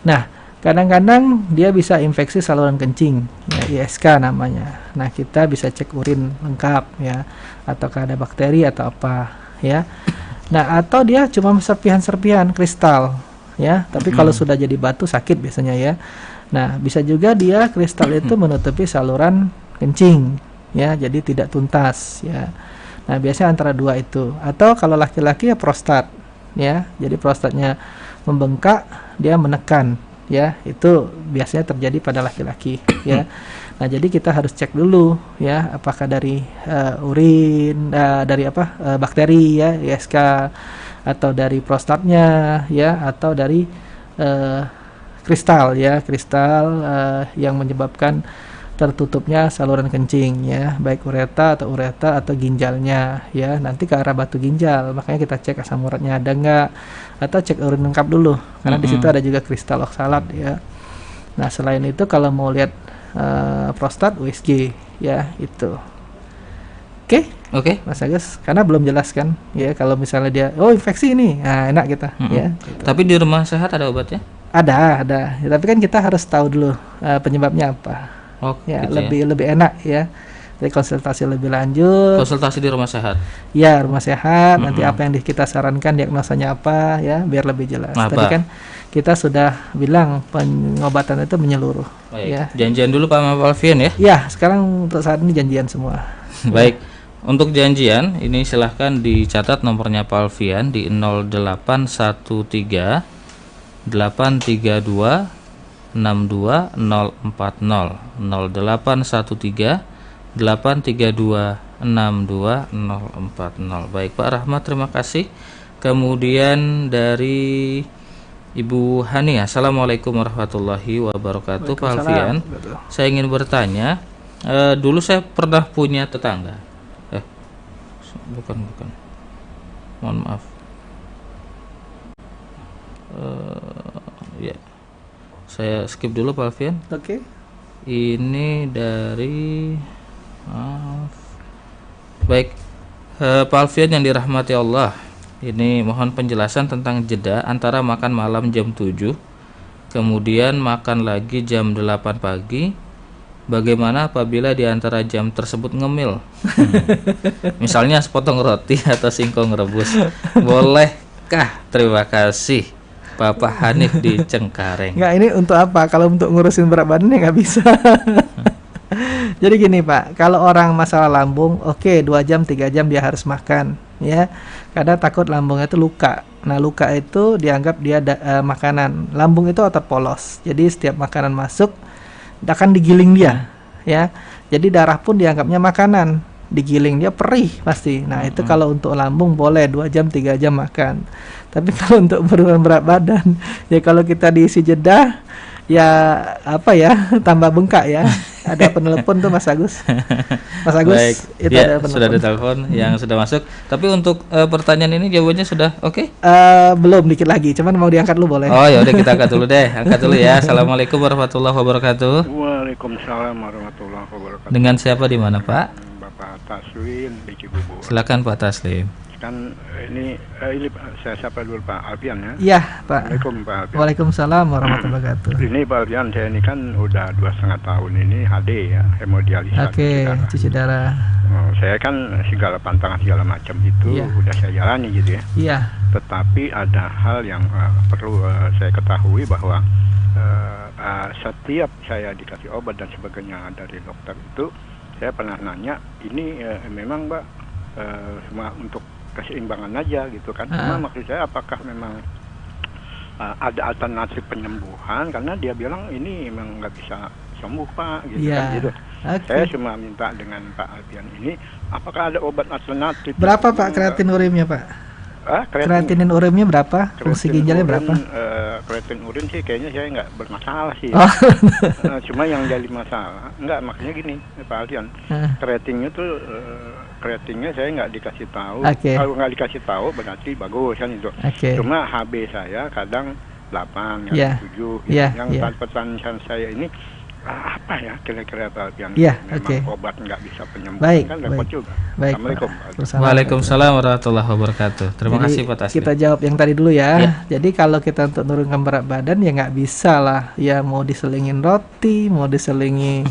Nah, kadang-kadang dia bisa infeksi saluran kencing, ya, ISK namanya. Nah, kita bisa cek urin lengkap ya, ataukah ada bakteri atau apa ya. Nah, atau dia cuma serpihan-serpihan kristal ya, tapi kalau sudah jadi batu sakit biasanya ya. Nah, bisa juga dia kristal itu menutupi saluran kencing ya, jadi tidak tuntas ya. Nah, biasanya antara dua itu. Atau kalau laki-laki ya prostat ya, jadi prostatnya membengkak, dia menekan ya, itu biasanya terjadi pada laki-laki ya. Nah, jadi kita harus cek dulu ya, apakah dari urin, dari bakteri ya, ISK, atau dari prostatnya ya, atau dari kristal ya, kristal yang menyebabkan tertutupnya saluran kencing ya, baik uretra atau ginjalnya ya. Nanti ke arah batu ginjal, makanya kita cek asam uratnya ada enggak, atau cek urin lengkap dulu karena di situ ada juga kristal oksalat ya. Nah, selain itu kalau mau lihat prostat, USG ya itu. Oke, Mas Agus, karena belum jelas kan ya, kalau misalnya dia infeksi ini, nah enak kita ya gitu. Tapi di rumah sehat ada obatnya? Ada ya, tapi kan kita harus tahu dulu penyebabnya apa ya, gitu lebih enak ya. Jadi konsultasi lebih lanjut. Konsultasi di rumah sehat. Ya, rumah sehat. Nanti apa yang kita sarankan, diagnosanya apa ya, biar lebih jelas. Tadi kan kita sudah bilang pengobatan itu menyeluruh. Baik. Ya. Janjian dulu Pak Alfian ya. Ya, sekarang untuk saat ini janjian semua. Baik. Untuk janjian ini silahkan dicatat nomornya Pak Alfian di 0813 832 62040 0813 832 62040. Baik Pak Rahmat, terima kasih. Kemudian dari Ibu Hani, Assalamualaikum warahmatullahi wabarakatuh. Pak Alfian, saya ingin bertanya, dulu saya pernah punya tetangga. Bukan. Mohon maaf. Ya, saya skip dulu Pak Alfian. Oke. Ini dari baik, Pak Alfian yang dirahmati Allah, ini mohon penjelasan tentang jeda antara makan malam jam 7 kemudian makan lagi jam 8 pagi. Bagaimana apabila di antara jam tersebut ngemil? Misalnya sepotong roti atau singkong rebus, bolehkah? Terima kasih Bapak Hanif di Cengkareng. Enggak, ini untuk apa? Kalau untuk ngurusin berat badan ya nggak bisa. Jadi gini Pak, kalau orang masalah lambung, 2 jam 3 jam dia harus makan ya, karena takut lambungnya itu luka. Nah, luka itu dianggap dia makanan. Lambung itu otot polos, jadi setiap makanan masuk akan digiling dia, ya. Jadi darah pun dianggapnya makanan, digiling dia perih pasti. Nah, itu kalau untuk lambung boleh 2 jam 3 jam makan. Tapi kalau untuk berat badan, ya kalau kita diisi jeda, ya apa ya, tambah bengkak ya. Ada penelepon tuh Mas Agus. Mas Agus, Baik, itu ya, ada sudah ada telepon yang sudah masuk. Tapi untuk pertanyaan ini jawabannya sudah oke? Belum, dikit lagi. Cuman mau diangkat dulu boleh? Oh ya udah, kita angkat dulu deh. Angkat dulu ya. Assalamualaikum warahmatullahi wabarakatuh. Waalaikumsalam warahmatullahi wabarakatuh. Dengan siapa di mana, Pak? Bapak Taslim di Cibubur. Silakan Pak Taslim. Kan ini saya sapa dulu Pak Alfian ya. Iya, Pak. Assalamualaikum Pak Alfian. Waalaikumsalam warahmatullahi wabarakatuh. Ini Pak Alfian, saya ini kan udah 2,5 tahun ini HD ya, hemodialisa. Oke, cuci darah. Saya kan segala pantangan segala macam itu Iya. udah saya jalani gitu ya. Iya. Tetapi ada hal yang perlu saya ketahui bahwa setiap saya dikasih obat dan sebagainya dari dokter itu, saya pernah nanya, ini memang Mbak cuma untuk keseimbangan aja gitu kan. Cuma maksud saya apakah memang ada alternatif penyembuhan, karena dia bilang ini memang nggak bisa sembuh Pak gitu kan gitu. Oke. Saya cuma minta dengan Pak Alfian ini, apakah ada obat alternatif? Berapa Pak kreatin urinnya Pak? Kreatinin urinnya berapa? Fungsi ginjalnya berapa? Kreatin urin sih kayaknya saya nggak bermasalah sih. Oh. Cuma yang jadi masalah, maksudnya gini Pak Alfian, kreatinnya tuh kreatinnya saya nggak dikasih tahu. Kalau nggak dikasih tahu berarti bagus kan itu. Cuma HB saya kadang 8, kadang 7. Yang pertanyaan saya ini, apa ya kira-kira Pak Alfian, memang obat nggak bisa penyembuhan kan repot juga. Assalamualaikum. Waalaikumsalam warahmatullahi wabarakatuh. Terima kasih Pak Taslim. Kita jawab yang tadi dulu ya. Jadi kalau kita untuk menurunkan berat badan ya nggak bisa lah. Ya mau diselingin roti, mau diselingi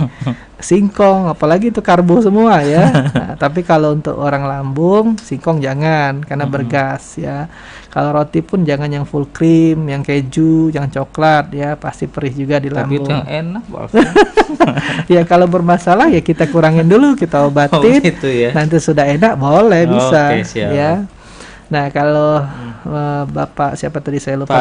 singkong, apalagi itu karbo semua ya. Nah, tapi kalau untuk orang lambung, singkong jangan karena bergas ya. Kalau roti pun jangan yang full cream, yang keju, yang coklat ya, pasti perih juga di lambung. Tapi itu yang enak, Pak. Ya kalau bermasalah ya kita kurangin dulu, kita obatin. Gitu ya. Nanti sudah enak boleh bisa. Siap. Ya. Nah kalau Bapak siapa tadi saya lupa,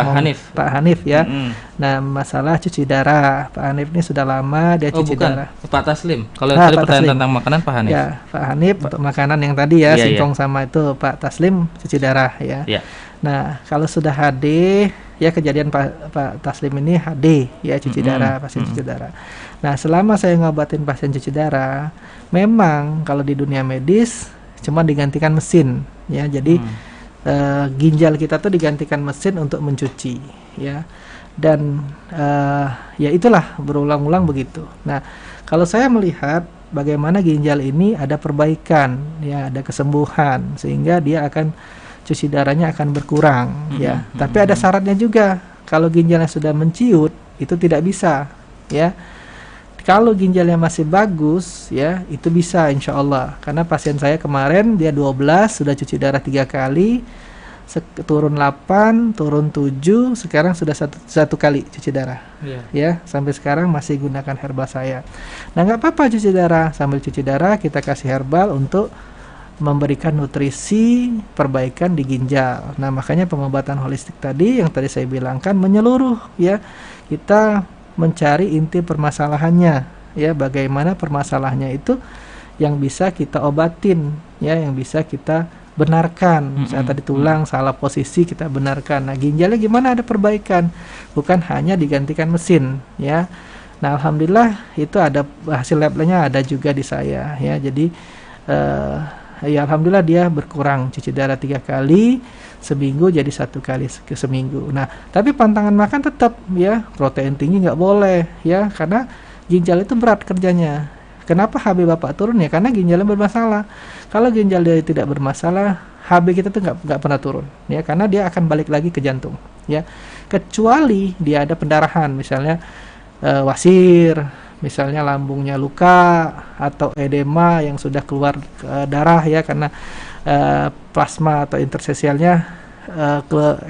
Pak Hanif ya. Nah masalah cuci darah, Pak Hanif ini sudah lama dia cuci darah. Pak Taslim. Kalau tadi pertanyaan tentang makanan Pak Hanif. Ya Pak Hanif untuk makanan yang tadi ya, singkong sama itu, Pak Taslim cuci darah ya. Nah kalau sudah HD ya, kejadian Pak Taslim ini HD ya, cuci darah, pasien cuci darah. Nah selama saya ngobatin pasien cuci darah, memang kalau di dunia medis cuma digantikan mesin ya, jadi ginjal kita tuh digantikan mesin untuk mencuci ya, dan ya itulah berulang-ulang begitu. Nah kalau saya melihat bagaimana ginjal ini ada perbaikan ya, ada kesembuhan sehingga dia akan cuci darahnya akan berkurang ya. Tapi ada syaratnya juga, kalau ginjalnya sudah menciut itu tidak bisa ya. Kalau ginjalnya masih bagus ya, itu bisa insya Allah. Karena pasien saya kemarin dia 12 sudah cuci darah 3 kali, turun 8, turun 7, sekarang sudah satu kali cuci darah ya, sampai sekarang masih gunakan herbal saya. Nah nggak apa-apa cuci darah, sambil cuci darah kita kasih herbal untuk memberikan nutrisi perbaikan di ginjal. Nah makanya pengobatan holistik tadi yang tadi saya bilangkan menyeluruh ya, kita mencari inti permasalahannya ya, bagaimana permasalahannya itu yang bisa kita obatin ya, yang bisa kita benarkan. Misalnya tadi tulang salah posisi kita benarkan. Nah ginjalnya gimana ada perbaikan, bukan hanya digantikan mesin ya. Nah alhamdulillah itu ada hasil labnya, ada juga di saya ya. Jadi ya alhamdulillah dia berkurang cuci darah 3 kali seminggu jadi 1 kali seminggu. Nah tapi pantangan makan tetap ya, protein tinggi nggak boleh ya, karena ginjal itu berat kerjanya. Kenapa HB Bapak turun ya, karena ginjalnya bermasalah. Kalau ginjal dia tidak bermasalah, HB kita tuh nggak pernah turun ya, karena dia akan balik lagi ke jantung ya, kecuali dia ada pendarahan, misalnya wasir, misalnya lambungnya luka atau edema yang sudah keluar darah ya, karena plasma atau interstisialnya ke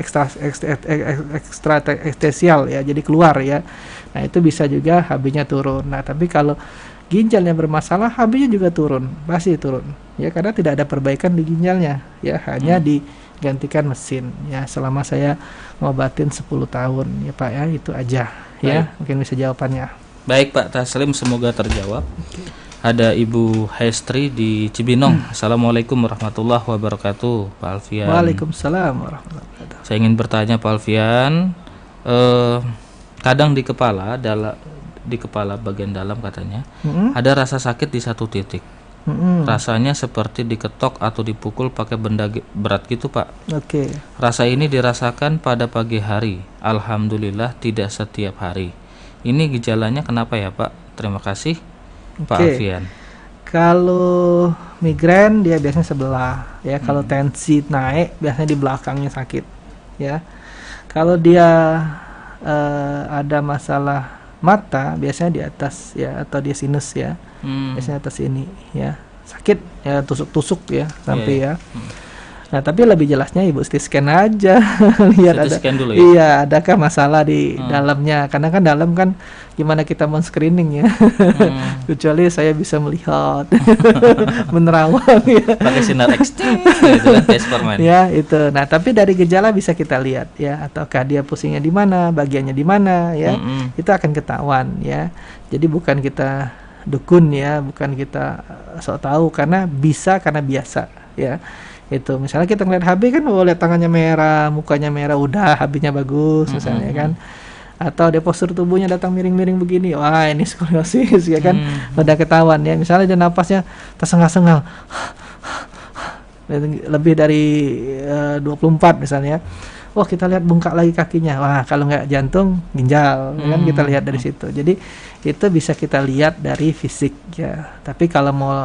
ekstratestisial ya, jadi keluar ya. Nah itu bisa juga HB-nya turun. Nah tapi kalau ginjalnya bermasalah, HB-nya juga turun, pasti turun. Ya, karena tidak ada perbaikan di ginjalnya. Ya, hanya digantikan mesin. Ya, selama saya ngobatin 10 tahun, ya Pak ya, itu aja. Baik. Ya, mungkin bisa jawabannya. Baik Pak Taslim, semoga terjawab. Ada Ibu Hestri di Cibinong. Assalamualaikum warahmatullahi wabarakatuh, Pak Alfian. Waalaikumsalam warahmatullahi wabarakatuh. Saya ingin bertanya Pak Alfian, kadang di kepala bagian dalam katanya ada rasa sakit di satu titik. Rasanya seperti diketok atau dipukul pakai benda berat gitu Pak. Oke. Rasa ini dirasakan pada pagi hari. Alhamdulillah tidak setiap hari. Ini gejalanya kenapa ya Pak? Terima kasih Pak Alfian. Kalau migrain dia biasanya sebelah ya. Kalau tensi naik biasanya di belakangnya sakit ya. Kalau dia ada masalah mata biasanya di atas ya, atau di sinus ya, biasanya atas ini ya, sakit ya, tusuk-tusuk ya sampai ya. Nah, tapi lebih jelasnya Ibu CT scan aja. Lihat ada scan dulu ya? Iya, adakah masalah di dalamnya, karena kan dalam kan gimana kita mau screening ya. Kecuali saya bisa melihat menerawang ya. Pakai sinar ekstrim gitu kan, tes permen. Ya, itu. Nah, tapi dari gejala bisa kita lihat ya, ataukah dia pusingnya di mana, bagiannya di mana ya. Itu akan ketahuan ya. Jadi bukan kita dukun ya, bukan kita sok tahu, karena biasa ya. Itu misalnya kita ngeliat HB kan, lihat tangannya merah, mukanya merah, udah HB-nya bagus misalnya kan. Atau dia postur tubuhnya datang miring-miring begini, wah ini skoliosis ya kan. Udah ketahuan ya. Misalnya dia napasnya tersengal-sengal lebih dari 24 misalnya, wah kita lihat bengkak lagi kakinya, wah kalau nggak jantung ginjal kan, kita lihat dari situ. Jadi itu bisa kita lihat dari fisik ya. Tapi kalau mau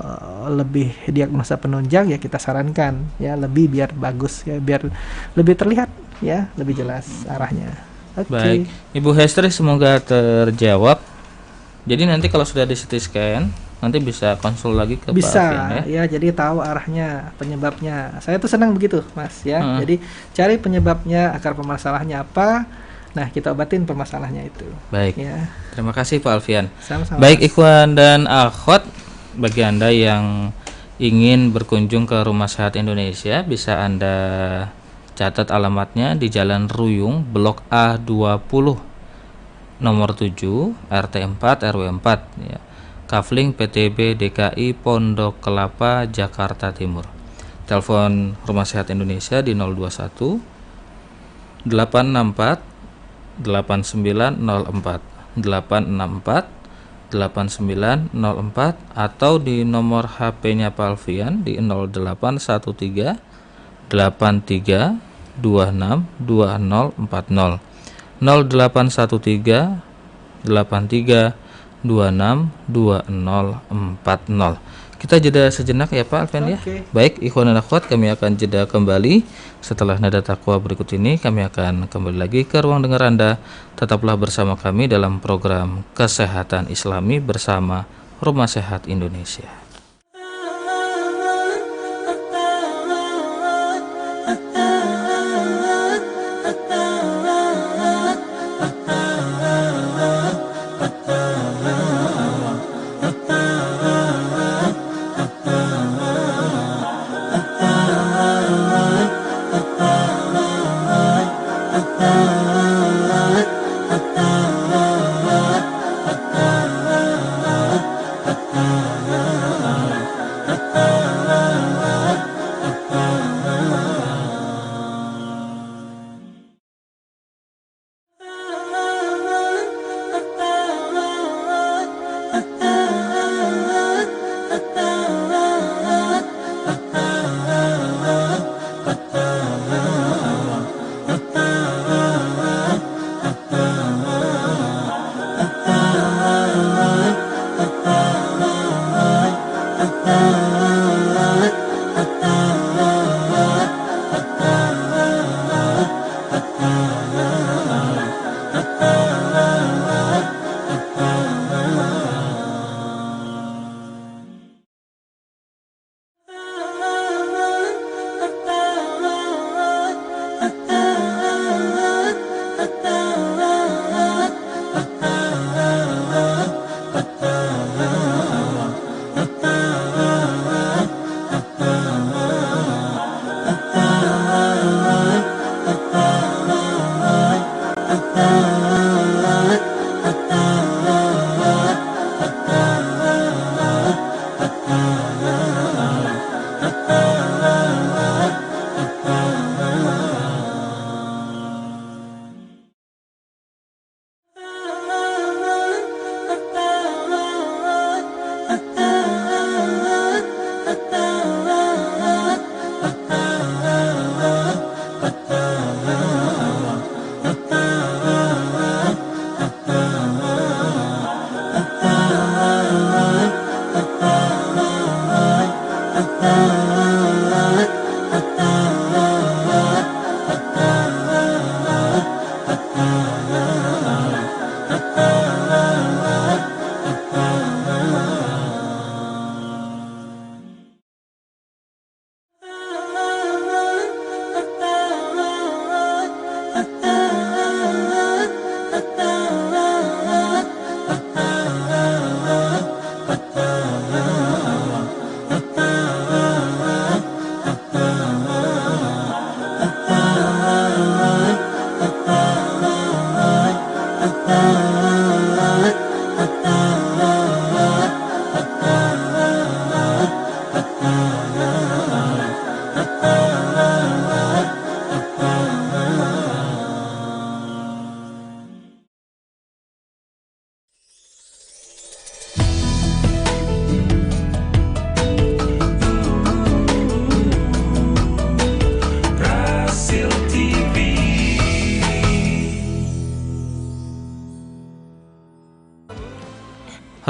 lebih diagnosa penunjang ya kita sarankan ya lebih, biar bagus ya, biar lebih terlihat ya, lebih jelas arahnya. Baik, Ibu Hestri, semoga terjawab. Jadi nanti kalau sudah di CT scan nanti bisa konsul lagi ke Pak Alfian ya. Jadi tahu arahnya, penyebabnya. Saya tuh senang begitu Mas ya. Jadi cari penyebabnya, akar permasalahannya apa. Nah, kita obatin permasalahannya itu. Baik. Ya. Terima kasih Pak Alfian. Sama-sama. Baik ikhwan dan akhwat, bagi Anda yang ingin berkunjung ke Rumah Sehat Indonesia, bisa Anda catat alamatnya di Jalan Ruyung, Blok A20, nomor 7, RT 4, RW 4 ya. Kafling PTB DKI Pondok Kelapa, Jakarta Timur. Telepon Rumah Sehat Indonesia di 021 864 8904 864 8904 atau di nomor HP-nya Pak Alfian di 0813 83 26 2040 0813 83 26 2040. Kita jeda sejenak ya Pak Alfian ya. Baik ikhwan dan akhwat, kami akan jeda kembali. Setelah nada takwa berikut ini, kami akan kembali lagi ke ruang dengar Anda. Tetaplah bersama kami dalam program Kesehatan Islami bersama Rumah Sehat Indonesia.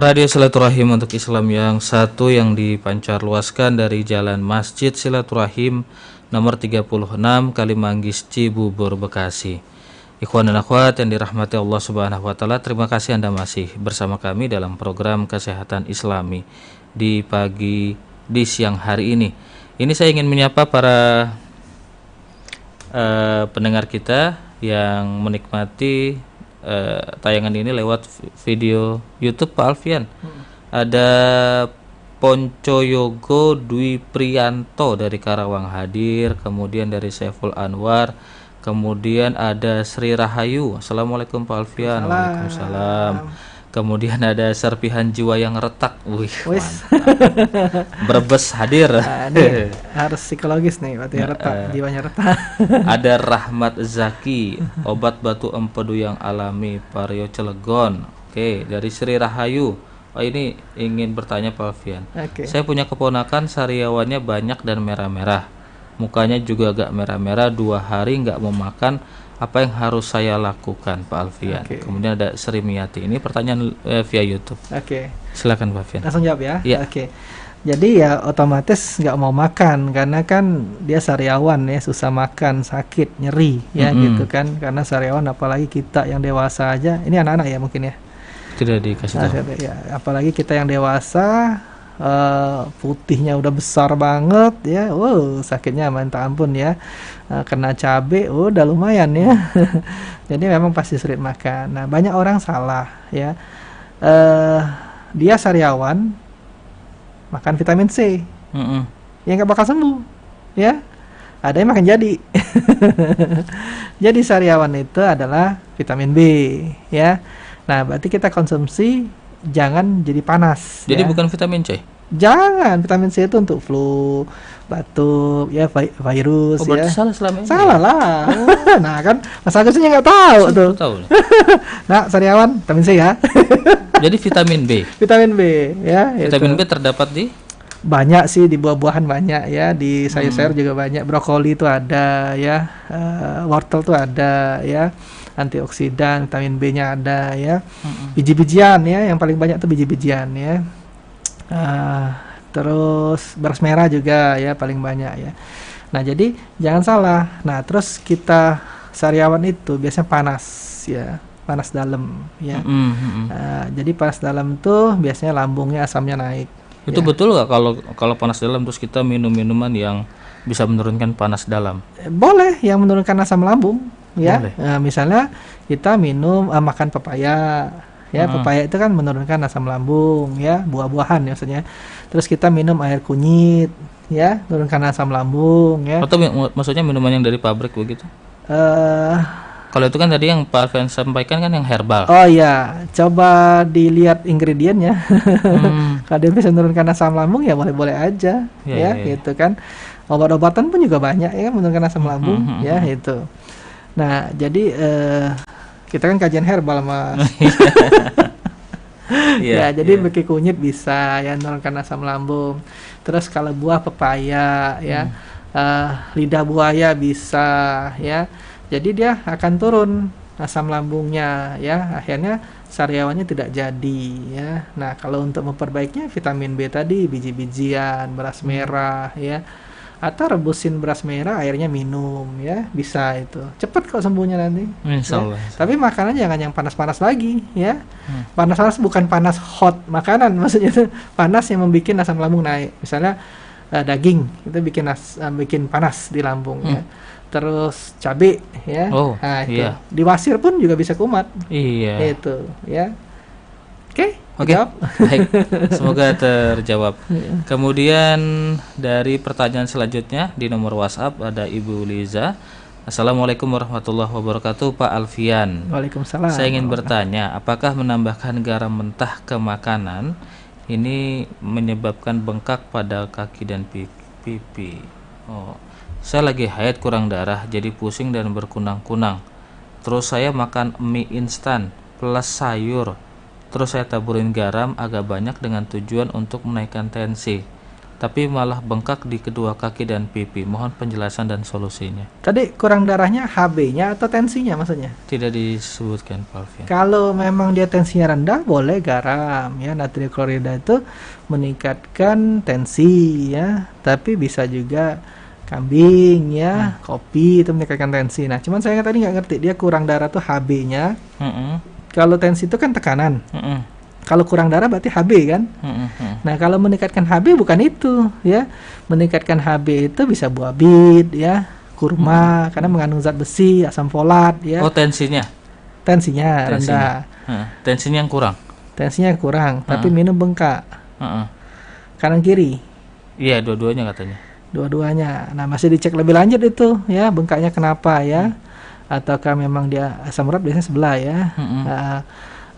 Radio Silaturahim untuk Islam yang satu yang dipancar luaskan dari Jalan Masjid Silaturahim nomor 36 Kalimanggis Cibubur Bekasi. Ikhwan dan akhwat yang dirahmati Allah Subhanahu wa taala, terima kasih Anda masih bersama kami dalam program Kesehatan Islami di siang hari ini. Ini saya ingin menyapa para pendengar kita yang menikmati tayangan ini lewat video YouTube Pak Alfian. Ada Ponco Yogo Dwi Prianto dari Karawang hadir, kemudian dari Saiful Anwar, kemudian ada Sri Rahayu. Assalamualaikum Pak Alfian. Waalaikumsalam. Kemudian ada Serpihan Jiwa yang Retak. Brebes hadir. Ini harus psikologis nih, berarti retak, jiwanya retak. Ada Rahmat Zaki, Obat Batu Empedu yang Alami, Vario Cilegon. Oke, dari Sri Rahayu. Oh, ini ingin bertanya Pak Alfian. Saya punya keponakan, sariawannya banyak dan merah-merah. Mukanya juga agak merah-merah, 2 hari nggak mau makan. Apa yang harus saya lakukan Pak Alfian? Kemudian ada Sri Miyati. Ini pertanyaan via YouTube. Silakan Pak Alfian. Langsung jawab ya. Jadi ya otomatis nggak mau makan karena kan dia sariawan ya, susah makan, sakit, nyeri ya gitu kan. Karena sariawan apalagi kita yang dewasa aja. Ini anak-anak ya mungkin ya. Tidak dikasih tahu. Ya, apalagi kita yang dewasa, putihnya udah besar banget ya, sakitnya minta ampun ya, kena cabe udah lumayan ya. Jadi memang pasti sulit makan. Nah, banyak orang salah ya, dia sariawan makan vitamin C, ya nggak bakal sembuh ya, ada yang makan jadi. Jadi sariawan itu adalah vitamin B ya. Nah, berarti kita konsumsi jangan jadi panas. Jadi ya. Bukan vitamin C? Jangan, vitamin C itu untuk flu, batuk, ya virus. Berarti ya. salah selama ini? Salah lah. Nah kan, Mas Agusnya nggak tahu tuh. Nah, sariawan, vitamin C ya. Jadi vitamin B? Vitamin B ya. Vitamin B terdapat di? Banyak sih, di buah-buahan banyak ya, di sayur-sayur juga banyak. Brokoli itu ada ya, wortel itu ada ya. Antioksidan, vitamin B-nya ada ya. Biji-bijian ya, yang paling banyak tuh biji-bijian ya. Terus beras merah juga ya paling banyak ya. Nah, jadi jangan salah. Nah, terus kita sariawan itu biasanya panas ya, panas dalam ya. Jadi panas dalam tuh biasanya lambungnya, asamnya naik. Itu betul nggak kalau panas dalam terus kita minum minuman yang bisa menurunkan panas dalam? Boleh, yang menurunkan asam lambung ya. Misalnya kita minum makan pepaya ya, pepaya itu kan menurunkan asam lambung ya, buah-buahan ya maksudnya. Terus kita minum air kunyit ya, menurunkan asam lambung ya. Atau maksudnya minuman yang dari pabrik begitu? Kalau itu kan tadi yang Pak Alfian sampaikan kan yang herbal. Oh iya, coba dilihat ingredientnya. Kalau dia bisa menurunkan asam lambung ya boleh-boleh aja ya. Gitu kan. Obat-obatan pun juga banyak ya menurunkan asam lambung ya itu. Nah, jadi kita kan kajian herbal Mas. Ya, jadi pakai kunyit bisa ya menurunkan asam lambung. Terus kalau buah pepaya ya, lidah buaya bisa ya. Jadi dia akan turun asam lambungnya ya, akhirnya sariawannya tidak jadi ya. Nah, kalau untuk memperbaikinya vitamin B tadi, biji-bijian, beras merah ya, atau rebusin beras merah airnya minum ya, bisa itu. Cepat kok sembuhnya nanti. Insyaallah. Ya. Tapi makanan jangan yang panas-panas lagi ya. Panas-panas bukan panas hot makanan, maksudnya itu panas yang membuat asam lambung naik. Misalnya daging itu bikin panas di lambung ya. Terus cabai ya, nah itu diwasir pun juga bisa kumat. Iya. Itu ya. Oke. Baik. Semoga terjawab. Kemudian dari pertanyaan selanjutnya di nomor WhatsApp ada Ibu Liza. Assalamualaikum warahmatullahi wabarakatuh Pak Alfian. Waalaikumsalam. Saya ingin bertanya, apakah menambahkan garam mentah ke makanan ini menyebabkan bengkak pada kaki dan pipi? Saya lagi haid kurang darah, jadi pusing dan berkunang-kunang. Terus saya makan mie instan plus sayur. Terus saya taburin garam agak banyak dengan tujuan untuk menaikkan tensi. tapi malah bengkak di kedua kaki dan pipi. Mohon penjelasan dan solusinya. Tadi kurang darahnya HB-nya atau tensinya maksudnya? Tidak disebutkan, Pak Alfian. Kalau memang dia tensinya rendah, boleh garam ya. Natrium klorida itu meningkatkan tensi ya, tapi bisa juga kambing ya, kopi itu meningkatkan tensi. Nah, cuman saya tadi nggak ngerti, dia kurang darah tuh HB-nya. Kalau tensi itu kan tekanan. Kalau kurang darah berarti HB kan? Nah, kalau meningkatkan HB bukan itu ya. Meningkatkan HB itu bisa buah bit ya, kurma karena mengandung zat besi, asam folat ya. Oh, tensinya rendah. Tensinya yang kurang. Tensinya kurang, tapi minum bengkak. Kanan kiri. Iya, dua-duanya katanya. Dua-duanya. Nah, masih dicek lebih lanjut itu ya, bengkaknya kenapa ya? Ataukah memang dia asam urat biasanya sebelah ya?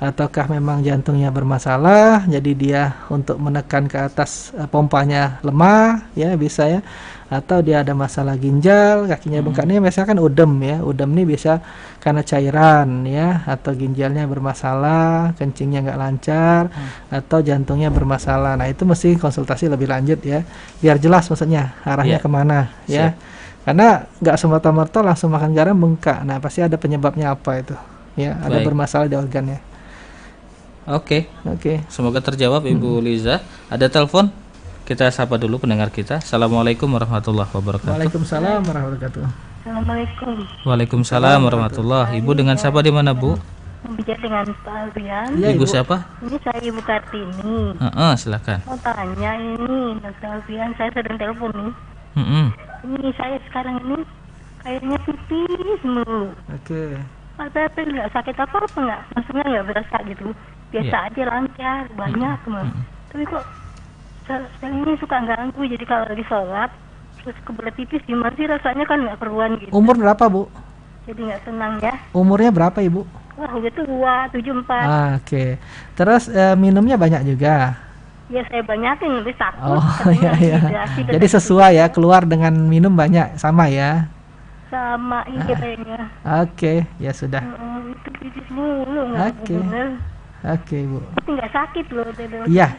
Ataukah memang jantungnya bermasalah, jadi dia untuk menekan ke atas pompanya lemah ya, bisa ya. Atau dia ada masalah ginjal, kakinya bengkak. Ini biasanya kan udem ya, udem ini bisa karena cairan ya, atau ginjalnya bermasalah, kencingnya nggak lancar, atau jantungnya bermasalah. Nah, itu mesti konsultasi lebih lanjut ya, biar jelas maksudnya arahnya kemana ya. Karena nggak semata-mata langsung makan garam bengkak. Nah, pasti ada penyebabnya apa itu ya, ada bermasalah di organnya. Oke. Semoga terjawab Ibu Liza. Ada telepon? Kita sapa dulu pendengar kita. Assalamualaikum warahmatullahi wabarakatuh. Waalaikumsalam warahmatullahi wabarakatuh. Assalamualaikum. Waalaikumsalam warahmatullahi. Ibu dengan siapa di mana, Bu? Bicara dengan Pak Alfian. Ya, Ibu siapa? Ini saya Ibu Kartini. Silakan. Mau tanya ini, Dr. Alfian, saya sedang telepon nih. Ini saya sekarang ini airnya pipis mulu. Oke. Padahal nggak sakit apa-apa nggak, maksudnya nggak berasa gitu. Biasa aja lancar, banyak mas. Tapi kok sekarang ini suka ganggu, jadi kalau lagi sholat terus kebelet pipis gimana sih rasanya kan nggak keruan gitu. Umur berapa, Bu? Jadi nggak senang ya. Umurnya berapa, Ibu? Wah, udah tua, 74. Oke. Terus minumnya banyak juga? Ya saya banyakin, lebih takut. Oh iya. Jadi sesuai ya, keluar dengan minum banyak, sama ya? Sama ini kayaknya. Oke, ya sudah. Itu pipis mulu nggak bener. Oke, Bu. Tapi nggak sakit loh. Iya.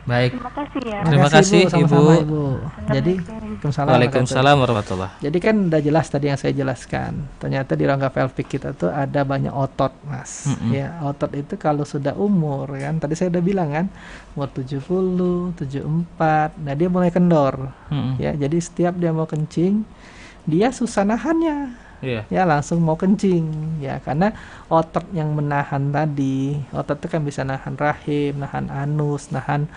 Baik. Terima kasih ya. Terima kasih, Ibu. Jadi, Waalaikumsalam warahmatullahi. Jadi kan udah jelas tadi yang saya jelaskan. Ternyata di rongga pelvik kita tuh ada banyak otot, Mas. Ya, otot itu kalau sudah umur kan, tadi saya udah bilang kan, umur 70, 74, nah dia mulai kendor. Ya, jadi setiap dia mau kencing, dia susah nahannya. Ya langsung mau kencing ya, karena otot yang menahan tadi, otot itu kan bisa nahan rahim, nahan anus, nahan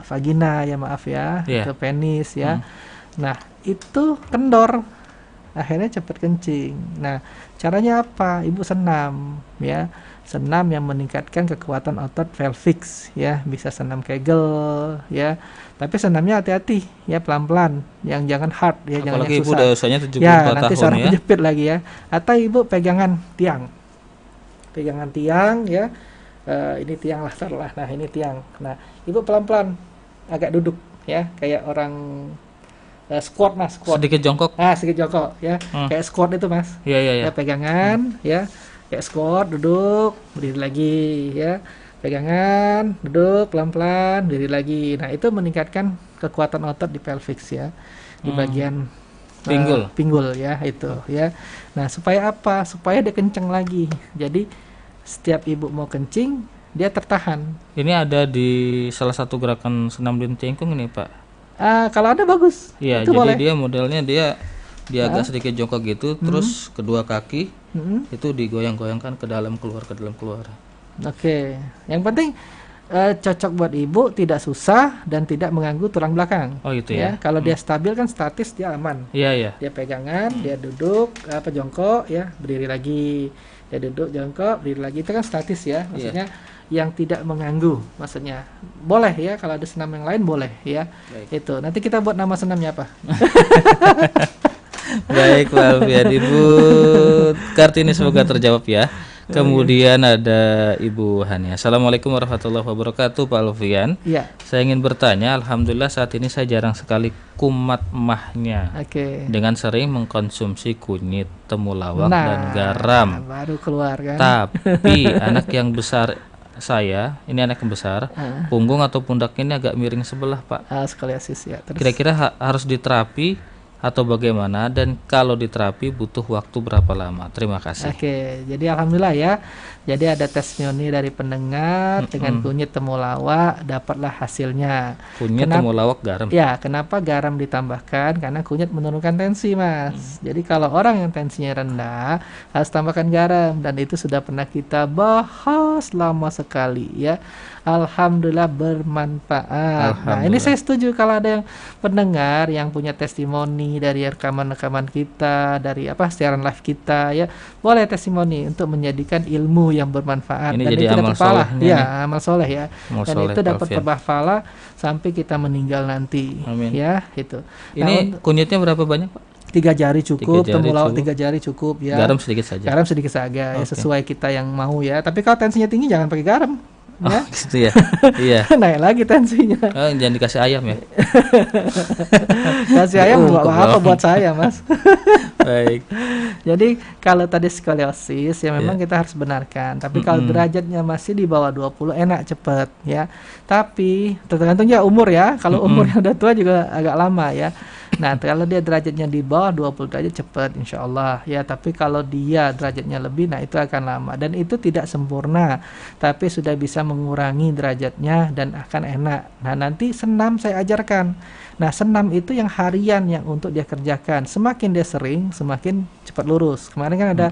vagina ya, maaf ya, ke penis ya. Nah itu kendor, akhirnya cepat kencing. Nah caranya apa? Ibu senam ya, senam yang meningkatkan kekuatan otot pelvic ya, bisa senam Kegel ya. Tapi senamnya hati-hati ya, pelan-pelan, yang jangan hard ya, jangan yang susah. Apalagi Ibu udah usianya 74 ya, nanti seorang kejepit lagi ya. Atau Ibu pegangan tiang ya, ini tiang lah, taruhlah. Nah ini tiang. Nah Ibu pelan-pelan agak duduk ya, kayak orang squat mas, squat. Sedikit jongkok. Sedikit jongkok ya, kayak squat itu mas. Iya. Ya, pegangan ya, kayak squat, duduk, berdiri lagi ya. Pegangan, duduk pelan-pelan, diri lagi. Nah itu meningkatkan kekuatan otot di pelvic ya, di bagian pinggul ya itu ya. Nah supaya apa? Supaya dia kenceng lagi. Jadi setiap ibu mau kencing, dia tertahan. Ini ada di salah satu gerakan senam lintah cengkung ini, Pak. Kalau ada bagus. Iya, jadi boleh. Dia modelnya dia agak sedikit jongkok gitu, terus kedua kaki itu digoyang-goyangkan ke dalam keluar. Oke, yang penting cocok buat ibu, tidak susah dan tidak mengganggu tulang belakang. Oh itu ya. Kalau dia stabil kan statis, dia aman. Iya. Dia pegangan, dia duduk, jongkok ya, berdiri lagi. Dia duduk, jongkok, berdiri lagi. Itu kan statis ya, maksudnya yang tidak mengganggu. Maksudnya boleh ya, kalau ada senam yang lain boleh ya. Baik. Itu nanti kita buat nama senamnya apa? Baik, Pak Alfian. Ibu Kartini semoga terjawab ya. Kemudian ada Ibu Hania. Assalamualaikum warahmatullahi wabarakatuh, Pak Alfian. Iya. Saya ingin bertanya, alhamdulillah saat ini saya jarang sekali kumat mahnya. Dengan sering mengkonsumsi kunyit, temulawak dan garam. Baru keluar kan. Tapi anak yang besar saya, ini anak yang besar, punggung atau pundaknya ini agak miring sebelah, Pak. Skoliosis ya. Kira-kira harus diterapi atau bagaimana, dan kalau diterapi butuh waktu berapa lama? Terima kasih. Oke, jadi alhamdulillah ya. Jadi ada testimoni dari pendengar dengan kunyit temulawak, dapatlah hasilnya. Kunyit temulawak garam. Ya, kenapa garam ditambahkan? Karena kunyit menurunkan tensi, Mas. Jadi kalau orang yang tensinya rendah harus tambahkan garam, dan itu sudah pernah kita bahas lama sekali ya. Alhamdulillah bermanfaat. Nah, ini saya setuju kalau ada yang pendengar yang punya testimoni dari rekaman-rekaman kita, dari siaran live kita ya, boleh testimoni untuk menjadikan ilmu yang bermanfaat. Ini dan jadi itu amal dapat pahala. soleh. Ya, amal soleh ya. Amal dan soleh, itu dapat Alfian. berpahala sampai kita meninggal nanti. Amin. Ya, itu. Ini kunyitnya berapa banyak, Pak? 3 jari cukup, 3 jari temulawak cukup. 3 jari cukup ya. Garam sedikit saja. Garam sedikit saja ya, sesuai kita yang mau ya. Tapi kalau tensinya tinggi jangan pakai garam. Ya. Gitu ya. Iya. Naik lagi tensinya. Jangan dikasih ayam ya. Kasih ayam buat apa buat saya, Mas. Baik. Jadi kalau tadi skoliosis ya memang kita harus benarkan. Tapi kalau derajatnya masih di bawah 20 enak cepet ya. Tapi tergantung ya umur ya. Kalau umurnya udah tua juga agak lama ya. Nah, kalau dia derajatnya di bawah 20 derajat cepat insya Allah ya. Tapi kalau dia derajatnya lebih, nah itu akan lama. Dan itu tidak sempurna, tapi sudah bisa mengurangi derajatnya dan akan enak. Nah, nanti senam saya ajarkan. Nah, senam itu yang harian yang untuk dia kerjakan. Semakin dia sering, semakin cepat lurus. Kemarin kan ada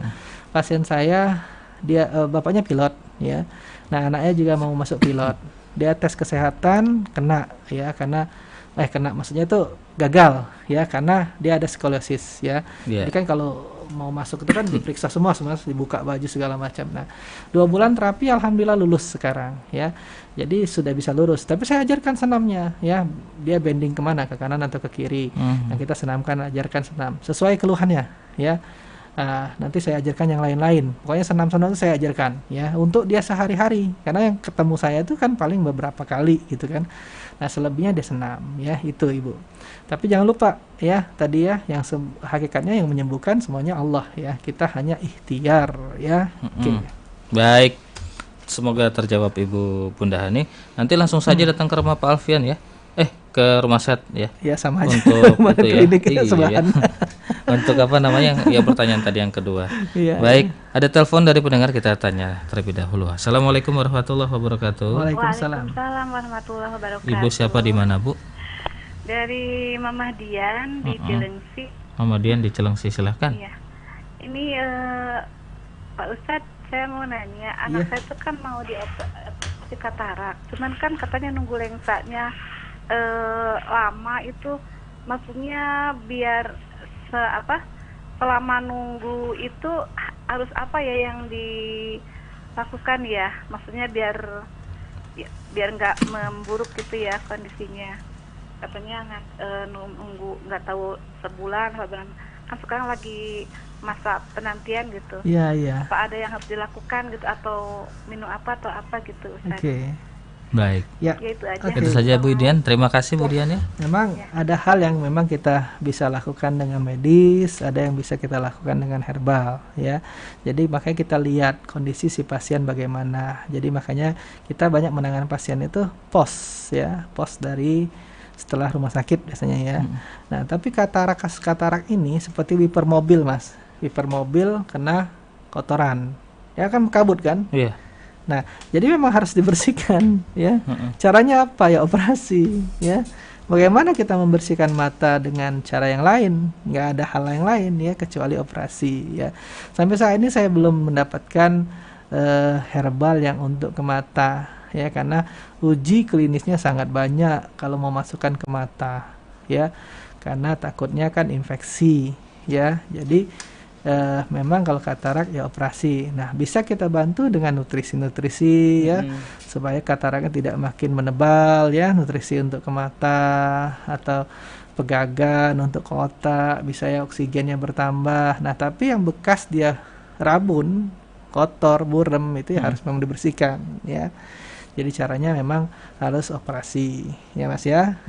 pasien saya, dia bapaknya pilot ya. Nah, anaknya juga mau masuk pilot. Dia tes kesehatan kena ya, karena maksudnya itu gagal ya, karena dia ada skoliosis ya. Jadi kan kalau mau masuk itu kan diperiksa semua, dibuka baju segala macam. Nah, 2 bulan terapi alhamdulillah lulus sekarang ya. Jadi sudah bisa lurus. Tapi saya ajarkan senamnya ya. Dia bending kemana, ke kanan atau ke kiri. Nah, kita ajarkan senam sesuai keluhannya ya. Nanti saya ajarkan yang lain-lain. Pokoknya senam-senam itu saya ajarkan ya, untuk dia sehari-hari. Karena yang ketemu saya itu kan paling beberapa kali gitu kan. Nah, selebihnya dia senam ya, itu Ibu. Tapi jangan lupa ya, tadi ya, yang hakikatnya yang menyembuhkan semuanya Allah ya. Kita hanya ikhtiar ya. Oke. Baik. Semoga terjawab Ibu Bunda Hani. Nanti langsung saja datang ke rumah Pak Alfian ya. Ke rumah set ya. Ya sama aja. Untuk itu ya. Iya. Untuk apa namanya? Ya, pertanyaan tadi yang kedua. Iya, baik, ada telepon dari pendengar, kita tanya terlebih dahulu. Assalamualaikum warahmatullahi wabarakatuh. Waalaikumsalam warahmatullahi wabarakatuh. Ibu siapa, di mana, Bu? Dari Mama Dian di Cilengsi. Mama Dian di Cilengsi, silahkan. Iya. Ini Pak Ustadz, saya mau nanya, anak saya itu kan mau dioperasi katarak. Cuman kan katanya nunggu lensanya lama itu, maksudnya biar selama nunggu itu harus apa ya yang dilakukan ya, maksudnya biar nggak memburuk gitu ya kondisinya. Katanya nunggu nggak tahu sebulan apa bulan, kan sekarang lagi masa penantian gitu. Iya. Apa ada yang harus dilakukan gitu, atau minum apa atau apa gitu, Ustaz? Oke. Baik. Ya, itu aja. Itu saja Bu Dian. Terima kasih Bu Dian ya. Memang ada hal yang memang kita bisa lakukan dengan medis, ada yang bisa kita lakukan dengan herbal ya. Jadi makanya kita lihat kondisi si pasien bagaimana. Jadi makanya kita banyak menangani pasien itu pos dari setelah rumah sakit biasanya ya. Nah, tapi katarak ini seperti wiper mobil, Mas. Wiper mobil kena kotoran. Ya kan kabut kan? Iya. Nah, jadi memang harus dibersihkan ya. Caranya apa ya? Operasi ya. Bagaimana kita membersihkan mata dengan cara yang lain? Nggak ada hal yang lain ya kecuali operasi ya. Sampai saat ini saya belum mendapatkan herbal yang untuk ke mata ya, karena uji klinisnya sangat banyak kalau mau masukkan ke mata ya. Karena takutnya kan infeksi ya. Jadi memang kalau katarak ya operasi. Nah, bisa kita bantu dengan nutrisi ya, supaya kataraknya tidak makin menebal ya, nutrisi untuk ke mata atau pegagan untuk ke otak, bisa ya oksigennya bertambah. Nah, tapi yang bekas dia rabun, kotor, burem itu ya harus memang dibersihkan ya. Jadi caranya memang harus operasi ya, Mas ya.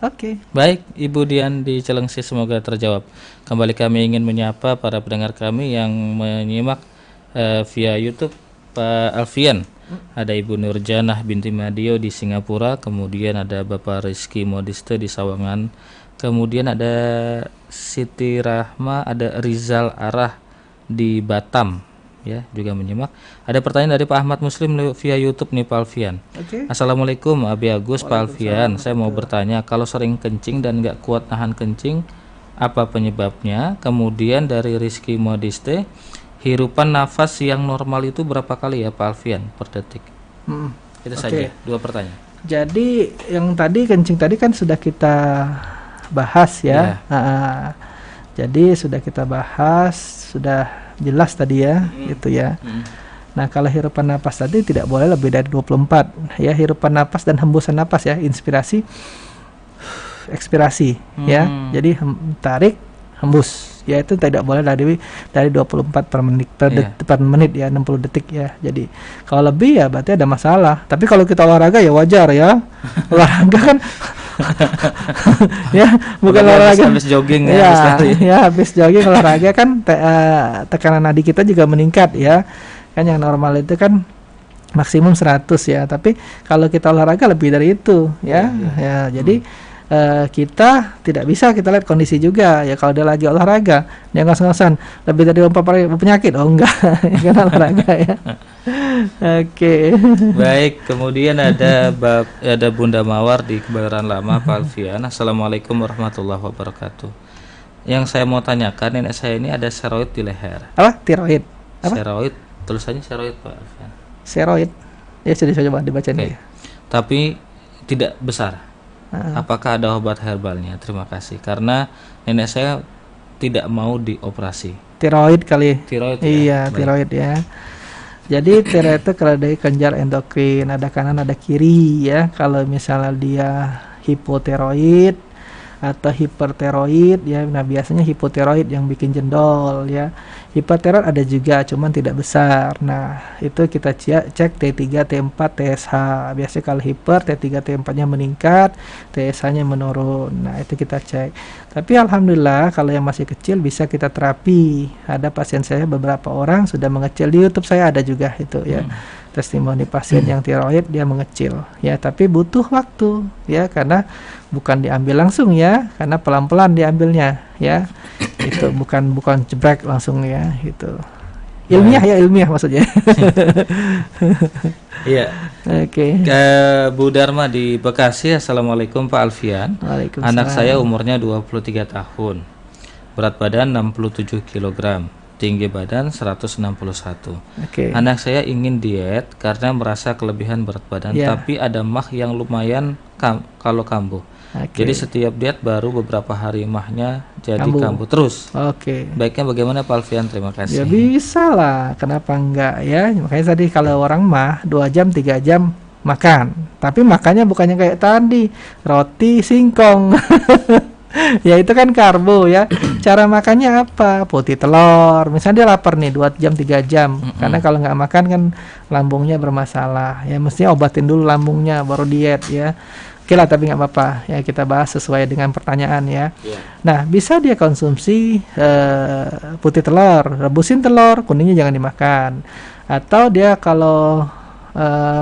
Oke. Baik, Ibu Dian di Cilengsi, semoga terjawab. Kembali kami ingin menyapa para pendengar kami yang menyimak via YouTube Pak Alfian. ada Ibu Nurjanah binti Madio di Singapura, kemudian ada Bapak Rizky Modiste di Sawangan, kemudian ada Siti Rahma, ada Rizal Arah di Batam, ya, juga menyimak. Ada pertanyaan dari Pak Ahmad Muslim via YouTube nih, Pak Alfian. Assalamualaikum Abi Agus, Pak Alfian. Saya mau bertanya, kalau sering kencing dan nggak kuat nahan kencing, apa penyebabnya? Kemudian dari Rizky Modiste, hirupan nafas yang normal itu berapa kali ya Pak Alfian per detik? Itu saja, 2 pertanyaan. Jadi yang tadi kencing tadi kan sudah kita bahas ya. Jadi sudah kita bahas, sudah jelas tadi ya, itu ya. Nah, kalau hirupan napas tadi tidak boleh lebih dari 24 ya, hirupan napas dan hembusan napas ya, inspirasi, ekspirasi ya. Jadi tarik, hembus. Ya, itu tidak boleh dari 24 per menit per menit ya, 60 detik ya. Jadi kalau lebih ya berarti ada masalah. Tapi kalau kita olahraga ya wajar ya. Olahraga kan ya, bukan olahraga habis jogging ya. Habis jogging olahraga kan tekanan nadi kita juga meningkat ya. Kan yang normal itu kan maksimum 100 ya. Tapi kalau kita olahraga lebih dari itu ya. Jadi kita tidak bisa kita lihat kondisi juga ya. Kalau dia lagi olahraga dia ngos-ngosan lebih dari 4 penyakit, oh enggak kan olahraga ya. Oke. Baik, kemudian ada Bunda Mawar di Kebayoran Lama, Pak Alfian. Assalamualaikum warahmatullahi wabarakatuh. Yang saya mau tanyakan, nenek saya ini ada steroid di leher. Apa? Tiroid? Apa? Steroid, tulisannya steroid Pak Alfian. Steroid ya, sudah saya coba dibaca nih. Tapi tidak besar. Apakah ada obat herbalnya? Terima kasih. Karena nenek saya tidak mau dioperasi. Tiroid kali. Tiroid. Iya, tiroid ya. Jadi tiroid itu kalau dari kelenjar endokrin, ada kanan ada kiri ya. Kalau misalnya dia hipotiroid atau hipertiroid ya, nah biasanya hipotiroid yang bikin jendol ya. Hipertiroid ada juga, cuman tidak besar. Nah, itu kita cek T3, T4, TSH. Biasanya kalau hiper, T3, T4-nya meningkat, TSH-nya menurun. Nah, itu kita cek. Tapi alhamdulillah kalau yang masih kecil bisa kita terapi. Ada pasien saya beberapa orang sudah mengecil, di YouTube saya ada juga itu ya. Testimoni pasien yang tiroid dia mengecil ya, tapi butuh waktu ya, karena bukan diambil langsung ya, karena pelan-pelan diambilnya ya. Itu bukan jebrek langsung ya, gitu. Ilmiah maksudnya. Iya. Oke. Bu Dharma di Bekasi. Assalamualaikum Pak Alfian. Anak saya umurnya 23 tahun. Berat badan 67 kg. Tinggi badan 161. Anak saya ingin diet karena merasa kelebihan berat badan, tapi ada mah yang lumayan kalau kambuh. Jadi setiap diet baru beberapa hari mahnya jadi kambuh terus. Baiknya bagaimana Pak Alfian? Terima kasih. Ya bisa lah, kenapa enggak ya? Makanya tadi kalau orang mah 2 jam 3 jam makan, tapi makannya bukannya kayak tadi roti singkong. Ya itu kan karbo ya. Cara makannya apa? Putih telur. Misalnya dia lapar nih 2 jam 3 jam. Karena kalau nggak makan kan lambungnya bermasalah. Ya mestinya obatin dulu lambungnya baru diet ya. Oke lah, tapi nggak apa-apa. Ya kita bahas sesuai dengan pertanyaan ya. Nah, bisa dia konsumsi putih telur, rebusin telur, kuningnya jangan dimakan. Atau dia kalau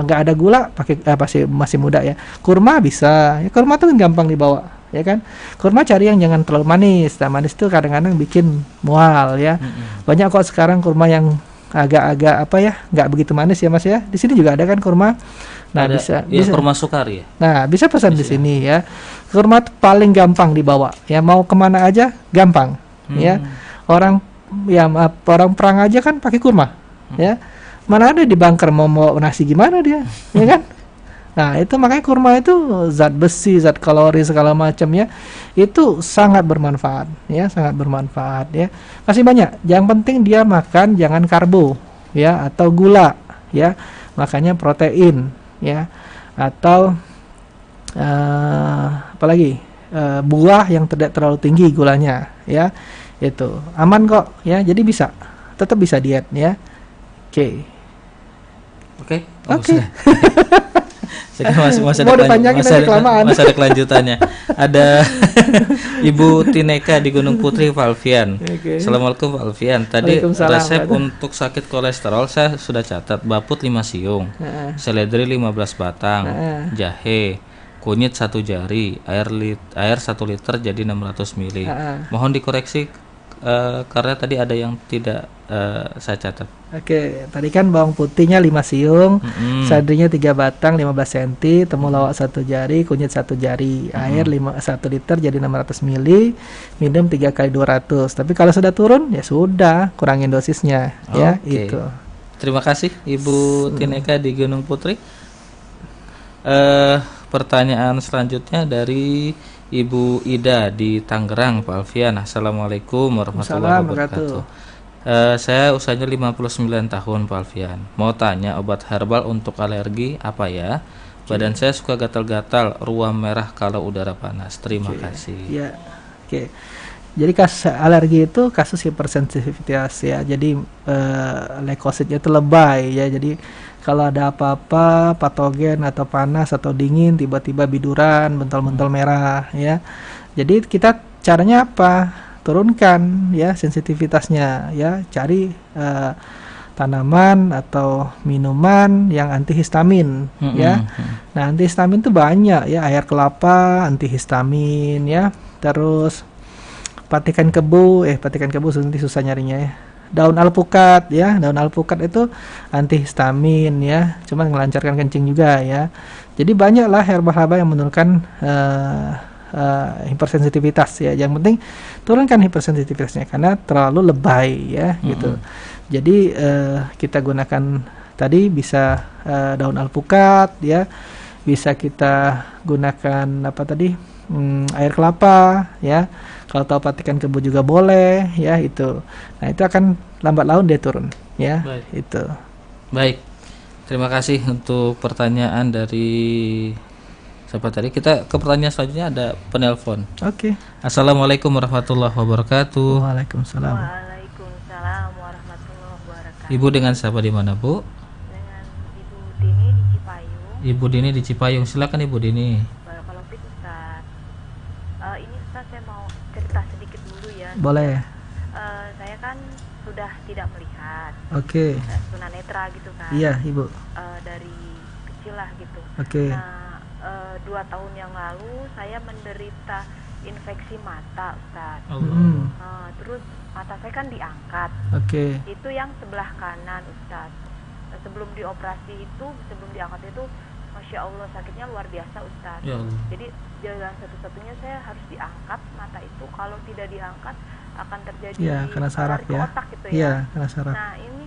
nggak ada gula pakai masih muda ya. Kurma bisa. Ya, kurma tuh gampang dibawa. Ya kan, kurma cari yang jangan terlalu manis. Nah, manis itu kadang-kadang bikin mual ya. Banyak kok sekarang kurma yang agak-agak nggak begitu manis ya Mas ya. Di sini juga ada kan kurma. Nah, bisa kurma sukari ya. Nah, bisa pesan di sini ya. Kurma paling gampang dibawa. Ya mau kemana aja gampang. Ya. Orang perang aja kan pakai kurma. Ya. Mana ada di bunker mau nasi gimana dia, ya kan? Nah, itu makanya kurma itu zat besi, zat kalori segala macam ya. Itu sangat bermanfaat ya, sangat bermanfaat ya. Masih banyak. Yang penting dia makan jangan karbo ya, atau gula ya. Makanya protein ya. Atau apalagi buah yang tidak terlalu tinggi gulanya ya. Itu aman kok ya. Jadi tetap bisa diet ya. Oke. Masa ada kelanjutannya. Ada Ibu Tineka di Gunung Putri, Pak Alfian. Assalamualaikum Pak Alfian. Tadi resep untuk sakit kolesterol saya sudah catat. Baput 5 siung, seledri 15 batang, jahe, kunyit 1 jari, air 1 liter jadi 600 ml. Mohon dikoreksi karena tadi ada yang tidak saya catat. Oke, tadi kan bawang putihnya 5 siung, seledrinya 3 batang 15 cm, temulawak 1 jari, kunyit 1 jari, air 1 liter jadi 600 ml, minum 3 kali 200. Tapi kalau sudah turun ya sudah, kurangin dosisnya ya itu. Terima kasih Ibu Tineka di Gunung Putri. Pertanyaan selanjutnya dari Ibu Ida di Tangerang, Pak Alfian. Assalamualaikum warahmatullahi wabarakatuh. Saya usianya 59 tahun, Pak Alfian. Mau tanya obat herbal untuk alergi apa ya? Badan saya suka gatal-gatal, ruam merah kalau udara panas. Terima kasih. Ya, Jadi kasus alergi itu kasus hipersensitivitas ya. Jadi leukositnya itu lebay ya. Jadi kalau ada apa-apa patogen atau panas atau dingin tiba-tiba biduran, bentol-bentol merah ya. Jadi kita caranya apa? Turunkan ya sensitivitasnya ya. Cari tanaman atau minuman yang antihistamin ya. Nah, antihistamin itu banyak ya, air kelapa antihistamin ya. Terus patikan kebu susah nyarinya ya. Daun alpukat ya, daun alpukat itu antihistamin ya, cuma melancarkan kencing juga ya. Jadi banyaklah herbal-herbal yang menurunkan hipersensitivitas ya. Yang penting turunkan hipersensitivitasnya karena terlalu lebay ya gitu. Jadi kita gunakan tadi bisa daun alpukat ya, bisa kita gunakan apa tadi air kelapa ya. Kalau tahu patikan kebu juga boleh ya itu. Nah itu akan lambat laun dia turun ya. Baik. Itu. Baik. Terima kasih untuk pertanyaan dari siapa tadi. Kita ke pertanyaan selanjutnya, ada penelpon. Oke. Assalamualaikum warahmatullahi wabarakatuh. Waalaikumsalam. Waalaikumsalam warahmatullahi wabarakatuh. Ibu dengan siapa di mana, Bu? Dengan Ibu Dini di Cipayung. Ibu Dini di Cipayung. Silakan Ibu Dini. Barakallahu fiik, Ustaz. Ini Ustaz saya mau cerita sedikit dulu ya. Boleh. Saya kan sudah tidak melihat. Oke. Tunanetra gitu kan. Iya, Ibu. Dari kecil lah gitu. Oke. Nah, 2 tahun yang lalu saya menderita infeksi mata, Ustaz. Terus mata saya kan diangkat. Oke. Itu yang sebelah kanan, Ustaz. Sebelum dioperasi itu, sebelum diangkat itu, Masya Allah sakitnya luar biasa, Ustaz. Ya Allah. Jadi jalan satu-satunya saya harus diangkat mata itu. Kalau tidak diangkat akan terjadi kena saraf ke ya. otak gitu ya. Iya, kena saraf. Nah ini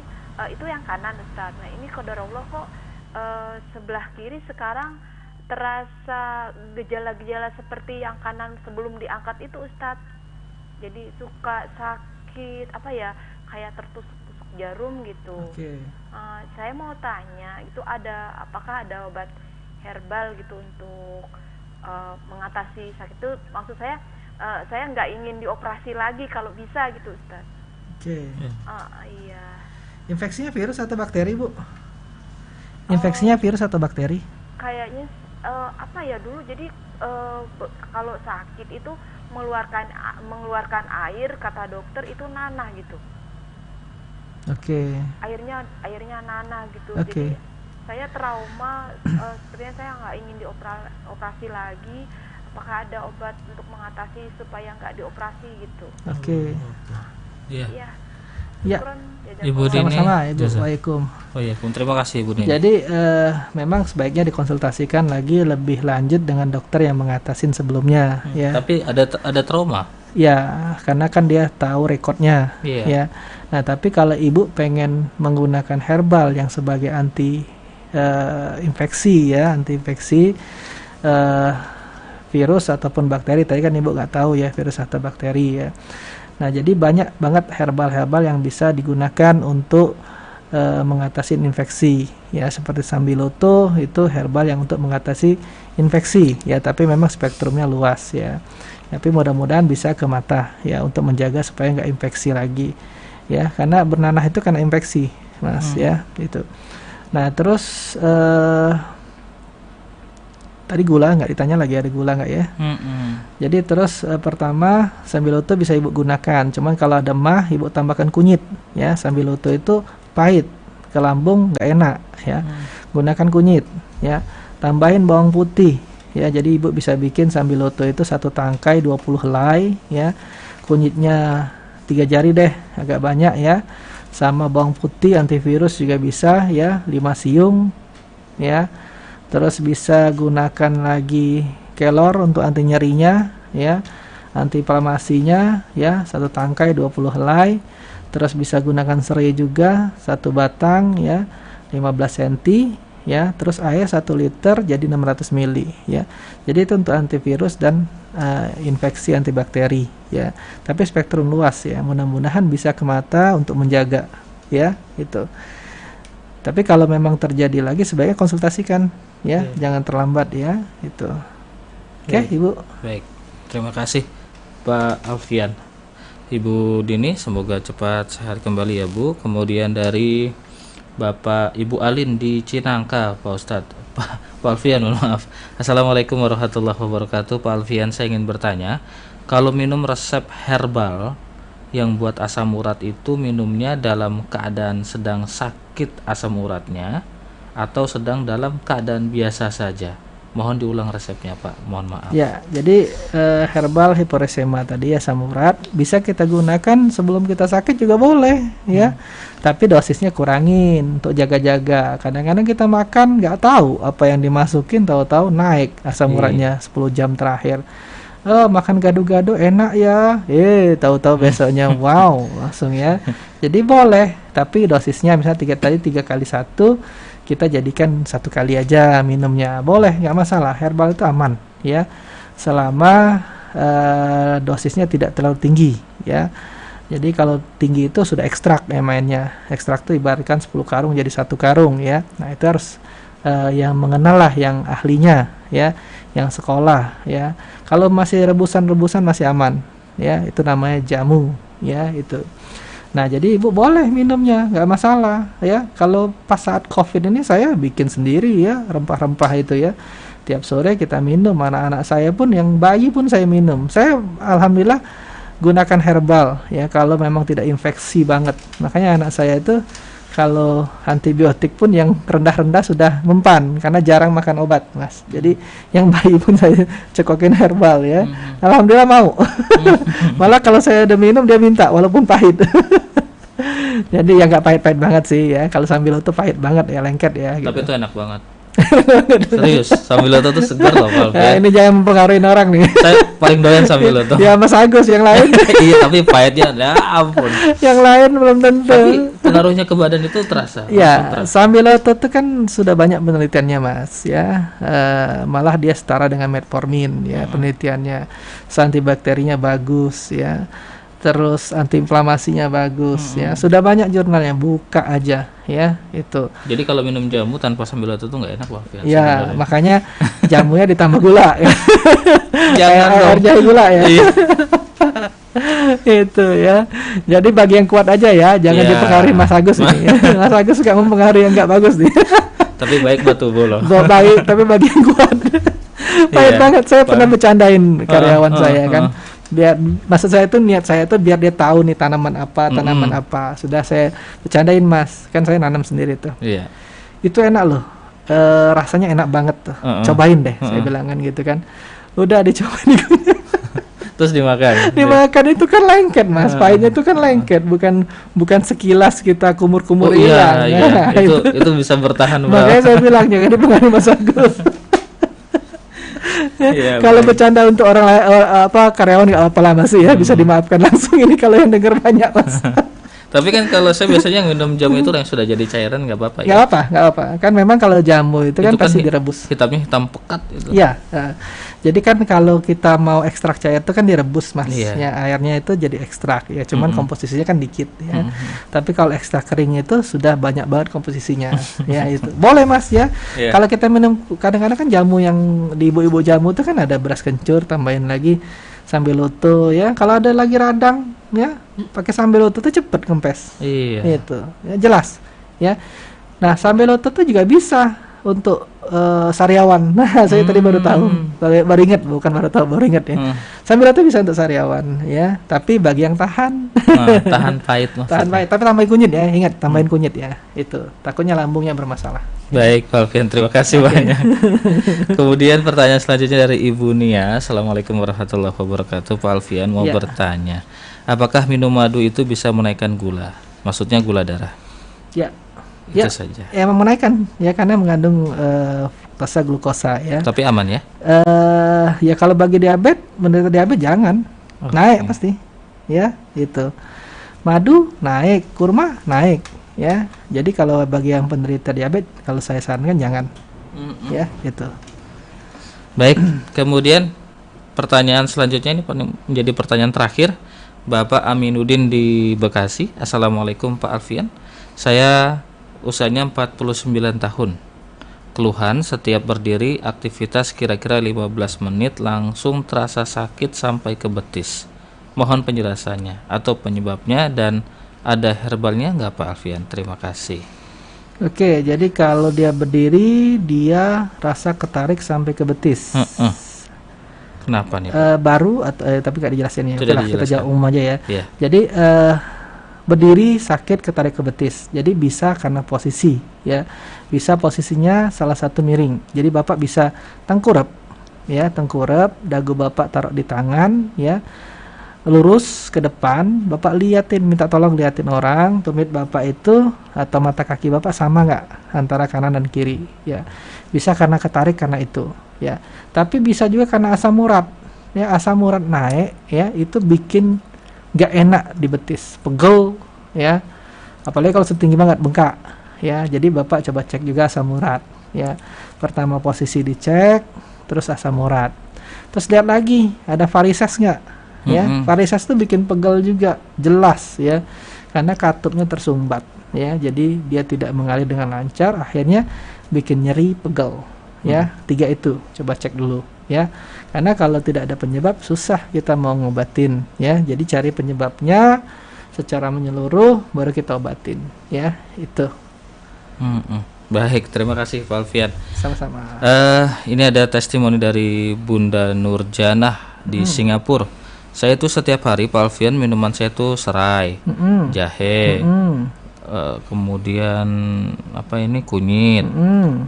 itu yang kanan, Ustaz. Nah ini qadarullah kok sebelah kiri sekarang terasa gejala-gejala seperti yang kanan sebelum diangkat itu, Ustaz. Jadi suka sakit apa ya, kayak tertusuk-tusuk jarum gitu. Saya mau tanya, itu apakah ada obat herbal gitu untuk mengatasi sakit itu? Maksud saya nggak ingin dioperasi lagi kalau bisa gitu, Ustaz. Iya. Infeksinya virus atau bakteri, Bu? Infeksinya virus atau bakteri? Kayaknya apa ya dulu, jadi kalau sakit itu mengeluarkan air, kata dokter itu nanah gitu. Airnya nanah gitu. Jadi saya trauma, sepertinya saya nggak ingin dioperasi lagi. Apakah ada obat untuk mengatasi supaya nggak dioperasi gitu? Iya. Ya, Ibu Dini. Sama-sama, Ibu. Waalaikumsalam. Terima kasih Ibu Dini. Jadi memang sebaiknya dikonsultasikan lagi lebih lanjut dengan dokter yang mengatasin sebelumnya ya. Tapi ada trauma. Ya, karena kan dia tahu rekodnya ya. Nah, tapi kalau Ibu pengen menggunakan herbal yang sebagai anti infeksi ya, anti-infeksi virus ataupun bakteri, tadi kan Ibu nggak tahu ya virus atau bakteri ya. Nah, jadi banyak banget herbal-herbal yang bisa digunakan untuk mengatasi infeksi ya, seperti sambiloto itu herbal yang untuk mengatasi infeksi ya, tapi memang spektrumnya luas ya. Tapi mudah-mudahan bisa ke mata ya, untuk menjaga supaya nggak infeksi lagi ya, karena bernanah itu karena infeksi, Mas ya itu. Nah, terus Tadi gula nggak ditanya lagi, ada gula nggak ya? Jadi terus pertama sambiloto bisa ibu gunakan, cuman kalau ada mah ibu tambahkan kunyit ya. Sambiloto itu pahit, ke lambung nggak enak ya. Gunakan kunyit ya. Tambahin bawang putih ya. Jadi ibu bisa bikin sambiloto itu 1 tangkai 20 helai ya. Kunyitnya 3 jari deh, agak banyak ya. Sama bawang putih antivirus juga bisa ya, 5 siung ya. Terus bisa gunakan lagi kelor untuk anti nyerinya ya, anti inflamasinya ya, 1 tangkai 20 helai. Terus bisa gunakan serai juga 1 batang ya, 15 cm ya. Terus air 1 liter jadi 600 ml ya. Jadi itu untuk antivirus dan infeksi antibakteri ya. Tapi spektrum luas ya, mudah-mudahan bisa ke mata untuk menjaga ya itu. Tapi kalau memang terjadi lagi sebaiknya konsultasikan ya, jangan terlambat ya itu. Oke, Ibu. Baik. Terima kasih Pak Alfian. Ibu Dini semoga cepat sehat kembali ya Bu. Kemudian dari Bapak Ibu Alin di Cinangka, Pak Ustadz. Pak Alfian, maaf. Assalamualaikum warahmatullahi wabarakatuh. Pak Alfian, saya ingin bertanya, kalau minum resep herbal yang buat asam urat itu minumnya dalam keadaan sedang sakit asam uratnya atau sedang dalam keadaan biasa saja? Mohon diulang resepnya Pak, mohon maaf. Ya, jadi herbal hiporesema tadi asam urat bisa kita gunakan sebelum kita sakit juga boleh ya. Tapi dosisnya kurangin untuk jaga-jaga. Kadang-kadang kita makan nggak tahu apa yang dimasukin, tahu-tahu naik asam uratnya 10 jam terakhir. Oh, makan gado-gado enak ya. Tahu-tahu besoknya wow, langsung ya. Jadi boleh, tapi dosisnya misalnya 3 kali 1, kita jadikan 1 kali aja minumnya. Boleh, nggak masalah. Herbal itu aman ya. Selama dosisnya tidak terlalu tinggi ya. Jadi kalau tinggi itu sudah ekstrak ya mainnya. Ekstrak itu ibaratkan 10 karung jadi 1 karung ya. Nah, itu harus yang mengenal lah, yang ahlinya ya, yang sekolah ya. Kalau masih rebusan masih aman ya, itu namanya jamu ya itu. Nah, jadi ibu boleh minumnya, nggak masalah ya. Kalau pas saat COVID ini saya bikin sendiri ya, rempah-rempah itu ya. Tiap sore kita minum, anak-anak saya pun, yang bayi pun saya minum. Saya alhamdulillah gunakan herbal ya, kalau memang tidak infeksi banget. Makanya anak saya itu kalau antibiotik pun yang rendah-rendah sudah mempan karena jarang makan obat, Mas. Jadi yang bayi pun saya cekokin herbal ya. Alhamdulillah mau. Malah kalau saya udah minum dia minta walaupun pahit. Jadi ya nggak pahit-pahit banget sih ya. Kalau sambiloto pahit banget ya, lengket ya. Tapi gitu. itu enak banget. Serius, sambiloto tuh segar loh Pak Alfian. Ini jangan mempengaruhi orang nih. Saya paling doyan sambiloto. Ya Mas Agus, yang lain. Iya, tapi pahitnya ya ampun. Yang lain belum tentu. Tapi pengaruhnya ke badan itu terasa. Ya, sambiloto itu kan sudah banyak penelitiannya Mas ya. Malah dia setara dengan metformin ya, penelitiannya. Antibakterinya bagus ya. Terus antiinflamasinya bagus ya. Sudah banyak jurnalnya, buka aja ya itu. Jadi kalau minum jamu tanpa sambiloto itu nggak enak Pak Alfian. Ya, makanya jamunya ditambah gula ya. Jangan air jahe gula ya. Iya. Itu ya. Jadi bagi yang kuat aja ya, jangan dipengaruhi Mas Agus ini. Mas Agus suka mempengaruhi yang nggak bagus nih. Tapi baik buat tubuh loh. Baik, tapi bagi yang kuat. Baik banget, saya pernah bercandain karyawan saya kan. Biar, maksud saya itu, niat saya itu biar dia tahu nih tanaman apa. Sudah saya bercandain Mas, kan saya nanam sendiri tuh. Iya. Itu enak loh, rasanya enak banget tuh. Cobain deh, saya bilang kan gitu kan. Udah dicobain. Terus dimakan. Dimakan itu kan lengket Mas, pahitnya itu kan lengket, bukan sekilas kita kumur-kumur hilang. Iya. Itu bisa bertahan. Makanya saya bilang jangan dipengaruhi Mas Agus. Kalau bercanda untuk orang karyawan nggak apa-apa Mas ya, bisa dimaafkan langsung. Ini kalau yang dengar banyak Mas. Tapi kan kalau saya biasanya minum jamu itu yang sudah jadi cairan nggak apa-apa ya. Nggak apa. Kan memang kalau jamu itu kan pasti direbus. Hitamnya hitam pekat itu. Iya. Jadi kan kalau kita mau ekstrak cair itu kan direbus Mas. Ya, airnya itu jadi ekstrak ya. Cuman komposisinya kan dikit ya. Tapi kalau ekstrak kering itu sudah banyak banget komposisinya. Ya itu. Boleh Mas ya. Kalau kita minum, kadang-kadang kan jamu yang di ibu-ibu jamu itu kan ada beras kencur, tambahin lagi sambiloto ya. Kalau ada lagi radang ya, pakai sambiloto itu cepet kempes. Iya. Itu. Ya, jelas ya. Nah, sambiloto itu juga bisa untuk sariawan. Nah, saya tadi baru tahu, baru ingat, bukan baru tahu, baru ingat ya. Sambil itu bisa untuk sariawan ya, tapi bagi yang tahan, tahan pahit maksudnya. Tahan pahit, tapi tambahin kunyit ya, ingat tambahin kunyit ya, itu takutnya lambungnya bermasalah. Baik, Pak Alfian, terima kasih banyak. Kemudian pertanyaan selanjutnya dari Ibu Nia. Assalamualaikum warahmatullahi wabarakatuh. Pak Alfian mau bertanya, apakah minum madu itu bisa menaikkan gula? Maksudnya gula darah? Ya. Itu saja. Ya, menaikkan ya karena mengandung fruktosa glukosa ya. Tapi aman ya? Ya kalau bagi menderita diabetes jangan. Naik pasti. Ya, itu. Madu naik, kurma naik ya. Jadi kalau bagi yang penderita diabetes kalau saya sarankan jangan. Ya, itu. Baik, kemudian pertanyaan selanjutnya ini menjadi pertanyaan terakhir. Bapak Aminuddin di Bekasi. Assalamualaikum Pak Alfian. Saya usianya 49 tahun. Keluhan setiap berdiri aktivitas kira-kira 15 menit langsung terasa sakit sampai ke betis. Mohon penjelasannya atau penyebabnya dan ada herbalnya nggak Pak Alfian? Terima kasih. Oke, jadi kalau dia berdiri dia rasa ketarik sampai ke betis. Kenapa nih? Baru atau tapi nggak dijelasin ya. Kita jawab umum aja ya. Yeah. Jadi berdiri sakit ketarik ke betis. Jadi bisa karena posisi ya. Bisa posisinya salah satu miring. Jadi Bapak bisa tengkurap ya, tengkurap, dagu Bapak taruh di tangan ya. Lurus ke depan, Bapak minta tolong liatin orang, tumit Bapak itu atau mata kaki Bapak sama nggak antara kanan dan kiri ya. Bisa karena ketarik karena itu ya. Tapi bisa juga karena asam urat. Ya, asam urat naik ya, itu bikin nggak enak di betis, pegel ya, apalagi kalau setinggi banget bengkak ya. Jadi Bapak coba cek juga asam urat ya. Pertama posisi dicek, terus asam urat, terus lihat lagi ada varises nggak ya. Varises itu bikin pegel juga jelas ya, karena katupnya tersumbat ya, jadi dia tidak mengalir dengan lancar, akhirnya bikin nyeri, pegel ya. 3 itu coba cek dulu ya, karena kalau tidak ada penyebab susah kita mau ngobatin ya. Jadi cari penyebabnya secara menyeluruh baru kita obatin ya, itu. Baik, terima kasih Pak Alfian. Sama-sama. Ini ada testimoni dari Bunda Nurjanah di Singapura. Saya itu setiap hari Pak Alfian minuman saya itu serai, jahe, kemudian kunyit.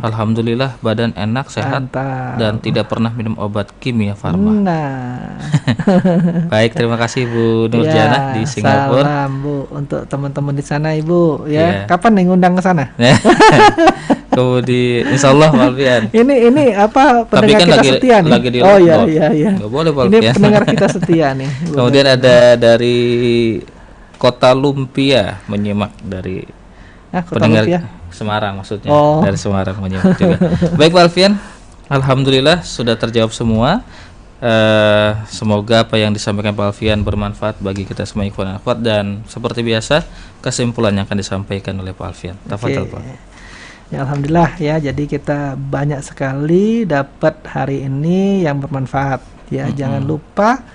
Alhamdulillah badan enak, sehat. Mantap. Dan tidak pernah minum obat kimia farma. Baik, terima kasih Bu Nurjana di Singapura. Salam Bu untuk teman-teman di sana Ibu ya. Kapan nih ngundang ke sana? Kemudian insyaallah Pak Alfian. Ini pendengar kan kita setia nih. Oh iya. Nggak boleh Pak Alfian. Ini pendengar kita setia nih. Kemudian ada dari Kota Lumpia menyimak dari pendengar Lumpia? Semarang maksudnya. Dari Semarang menyimak juga. Baik Pak Alfian, alhamdulillah sudah terjawab semua. Semoga apa yang disampaikan Pak Alfian bermanfaat bagi kita semua ikhwan dan akhwat, dan seperti biasa kesimpulannya akan disampaikan oleh Pak Alfian. Tafadhol Pak. Ya, alhamdulillah ya, jadi kita banyak sekali dapat hari ini yang bermanfaat ya. Jangan lupa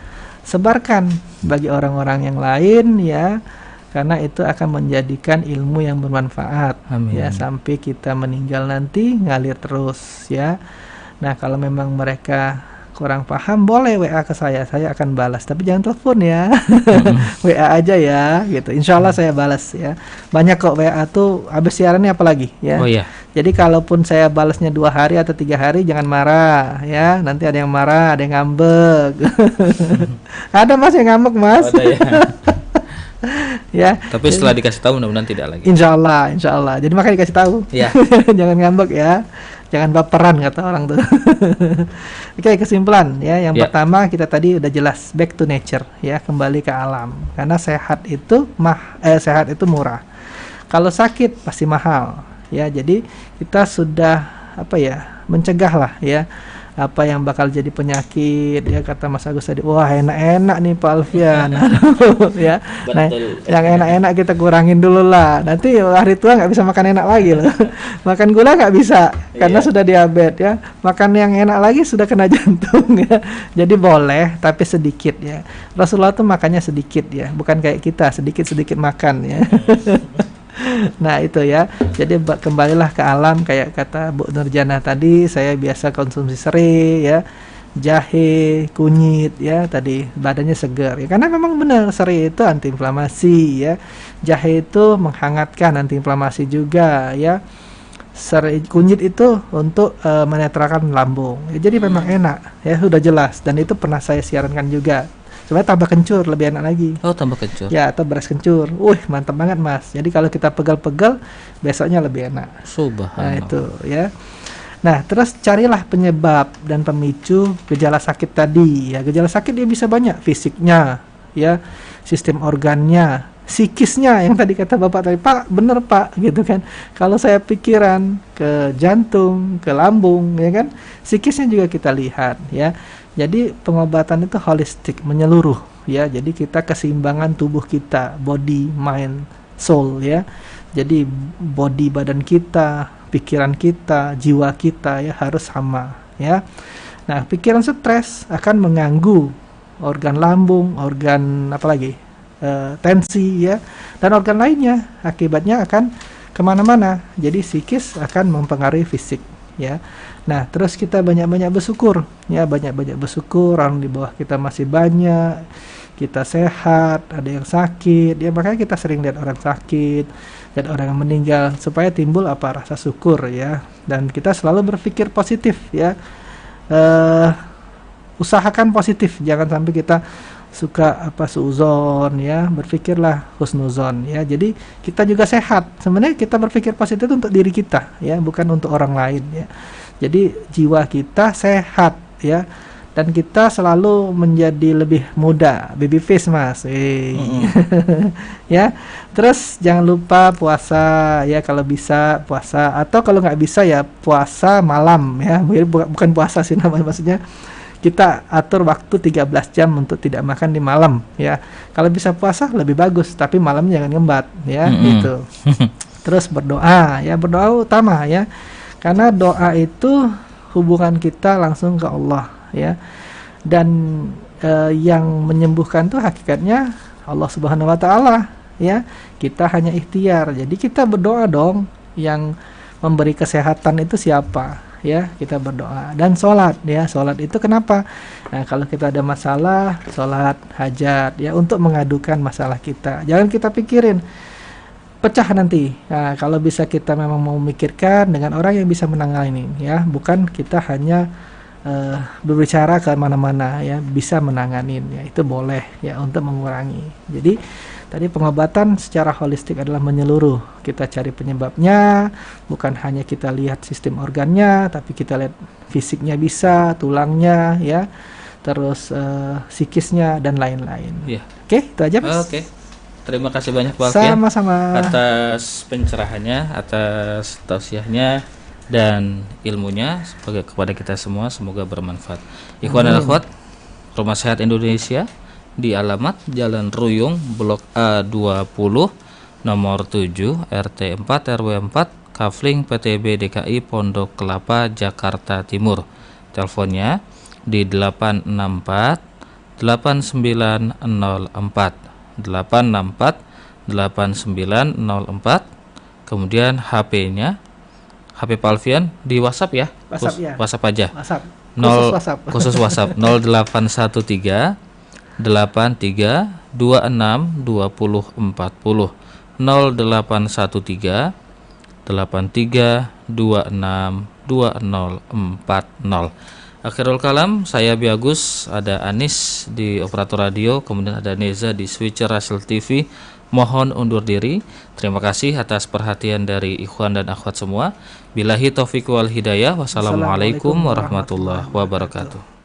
sebarkan bagi orang-orang yang lain ya, karena itu akan menjadikan ilmu yang bermanfaat. Amin. Ya, sampai kita meninggal nanti ngalir terus ya. Nah, kalau memang mereka kurang paham boleh WA ke saya akan balas, tapi jangan telepon ya. WA aja ya gitu, insya Allah saya balas ya. Banyak kok WA tuh habis siarannya apalagi ya. Jadi kalaupun saya balasnya 2 hari atau 3 hari jangan marah ya, nanti ada yang marah, ada yang ngambek. Ada Mas yang ngambek Mas. Ada ya. Ya. Tapi setelah dikasih tahu mudah-mudahan tidak lagi. Insya Allah. Jadi makanya dikasih tahu. Ya. Jangan ngambek ya. Jangan baperan kata orang tuh. Oke, kesimpulan ya. Yang pertama kita tadi udah jelas, back to nature ya, kembali ke alam. Karena sehat itu murah. Kalau sakit pasti mahal ya. Jadi kita sudah mencegah lah ya apa yang bakal jadi penyakit ya. Kata Mas Agus tadi, wah enak-enak nih Pak Alfian. Ya. Nah, yang enak-enak kita kurangin dulu lah, nanti hari tua nggak bisa makan enak lagi loh. Makan gula nggak bisa karena sudah diabetes ya. Makan yang enak lagi sudah kena jantung ya. Jadi boleh tapi sedikit ya. Rasulullah tuh makannya sedikit ya, bukan kayak kita sedikit-sedikit makan ya. Nah itu ya, jadi kembalilah ke alam kayak kata Bu Nurjana tadi, saya biasa konsumsi serai ya, jahe, kunyit ya, tadi badannya segar ya, karena memang benar serai itu antiinflamasi ya, jahe itu menghangatkan, antiinflamasi juga ya, serai, kunyit itu untuk menetralkan lambung ya, jadi memang enak ya, sudah jelas, dan itu pernah saya siarankan juga. Coba tambah kencur, lebih enak lagi. Oh, tambah kencur. Ya, atau beras kencur. Mantap banget, Mas. Jadi kalau kita pegal-pegal, besoknya lebih enak. Subhanallah. Nah, itu ya. Nah, terus carilah penyebab dan pemicu gejala sakit tadi. Ya, gejala sakit dia bisa banyak, fisiknya, ya, sistem organnya, psikisnya yang tadi kata Bapak tadi, Pak, bener Pak, gitu kan. Kalau saya pikiran ke jantung, ke lambung, ya kan, psikisnya juga kita lihat, ya. Jadi pengobatan itu holistik, menyeluruh ya. Jadi kita keseimbangan tubuh kita, body, mind, soul ya. Jadi body badan kita, pikiran kita, jiwa kita ya harus sama ya. Nah, pikiran stres akan mengganggu organ lambung, organ apalagi tensi ya, dan organ lainnya. Akibatnya akan kemana-mana. Jadi psikis akan mempengaruhi fisik ya. Nah, terus kita banyak-banyak bersyukur ya, banyak-banyak bersyukur, orang di bawah kita masih banyak, kita sehat, ada yang sakit ya, makanya kita sering lihat orang sakit dan orang yang meninggal, supaya timbul apa, rasa syukur ya, dan kita selalu berpikir positif ya, usahakan positif, jangan sampai kita suka suuzon ya, berpikirlah husnuzon ya. Jadi kita juga sehat, sebenarnya kita berpikir positif itu untuk diri kita ya, bukan untuk orang lain ya. Jadi jiwa kita sehat ya, dan kita selalu menjadi lebih muda, baby face Mas. Ya. Terus jangan lupa puasa ya, kalau bisa puasa, atau kalau nggak bisa ya puasa malam ya, bukan puasa sih namanya, maksudnya kita atur waktu 13 jam untuk tidak makan di malam ya. Kalau bisa puasa lebih bagus, tapi malam jangan ngembat ya, gitu. Terus berdoa ya, berdoa utama ya, karena doa itu hubungan kita langsung ke Allah ya, dan yang menyembuhkan tuh hakikatnya Allah Subhanahu wa taala ya. Kita hanya ikhtiar, jadi kita berdoa dong, yang memberi kesehatan itu siapa ya, kita berdoa. Dan sholat ya, sholat itu kenapa? Nah, kalau kita ada masalah, sholat hajat ya, untuk mengadukan masalah kita, jangan kita pikirin pecah nanti. Nah, kalau bisa kita memang mau memikirkan dengan orang yang bisa menangani ya, bukan kita hanya berbicara ke mana-mana ya, bisa menanganin ya, itu boleh ya, untuk mengurangi. Jadi tadi pengobatan secara holistik adalah menyeluruh, kita cari penyebabnya, bukan hanya kita lihat sistem organnya, tapi kita lihat fisiknya, bisa tulangnya ya, terus psikisnya dan lain-lain. Yeah. Oke, itu aja Mas. Oke. Terima kasih banyak Pak Alfian atas pencerahannya, atas tausiahnya dan ilmunya kepada kita semua, semoga bermanfaat. Ikhwan dan akhwat, Rumah Sehat Indonesia di alamat Jalan Ruyung, Blok A20, nomor 7, RT 4 RW 4, Kafling PTB DKI Pondok Kelapa, Jakarta Timur. Teleponnya di 864 8904. 864 8904. Kemudian HP-nya, HP Pak Alfian di WhatsApp ya? WhatsApp aja. WhatsApp. Khusus WhatsApp 0813 83 26 20 40. 0813 83 26 2040. Akhirul kalam, saya Biagus, ada Anis di operator radio, kemudian ada Neza di switcher Rasul TV. Mohon undur diri. Terima kasih atas perhatian dari ikhwan dan akhwat semua. Billahi taufiq wal hidayah. Wassalamualaikum warahmatullahi wabarakatuh.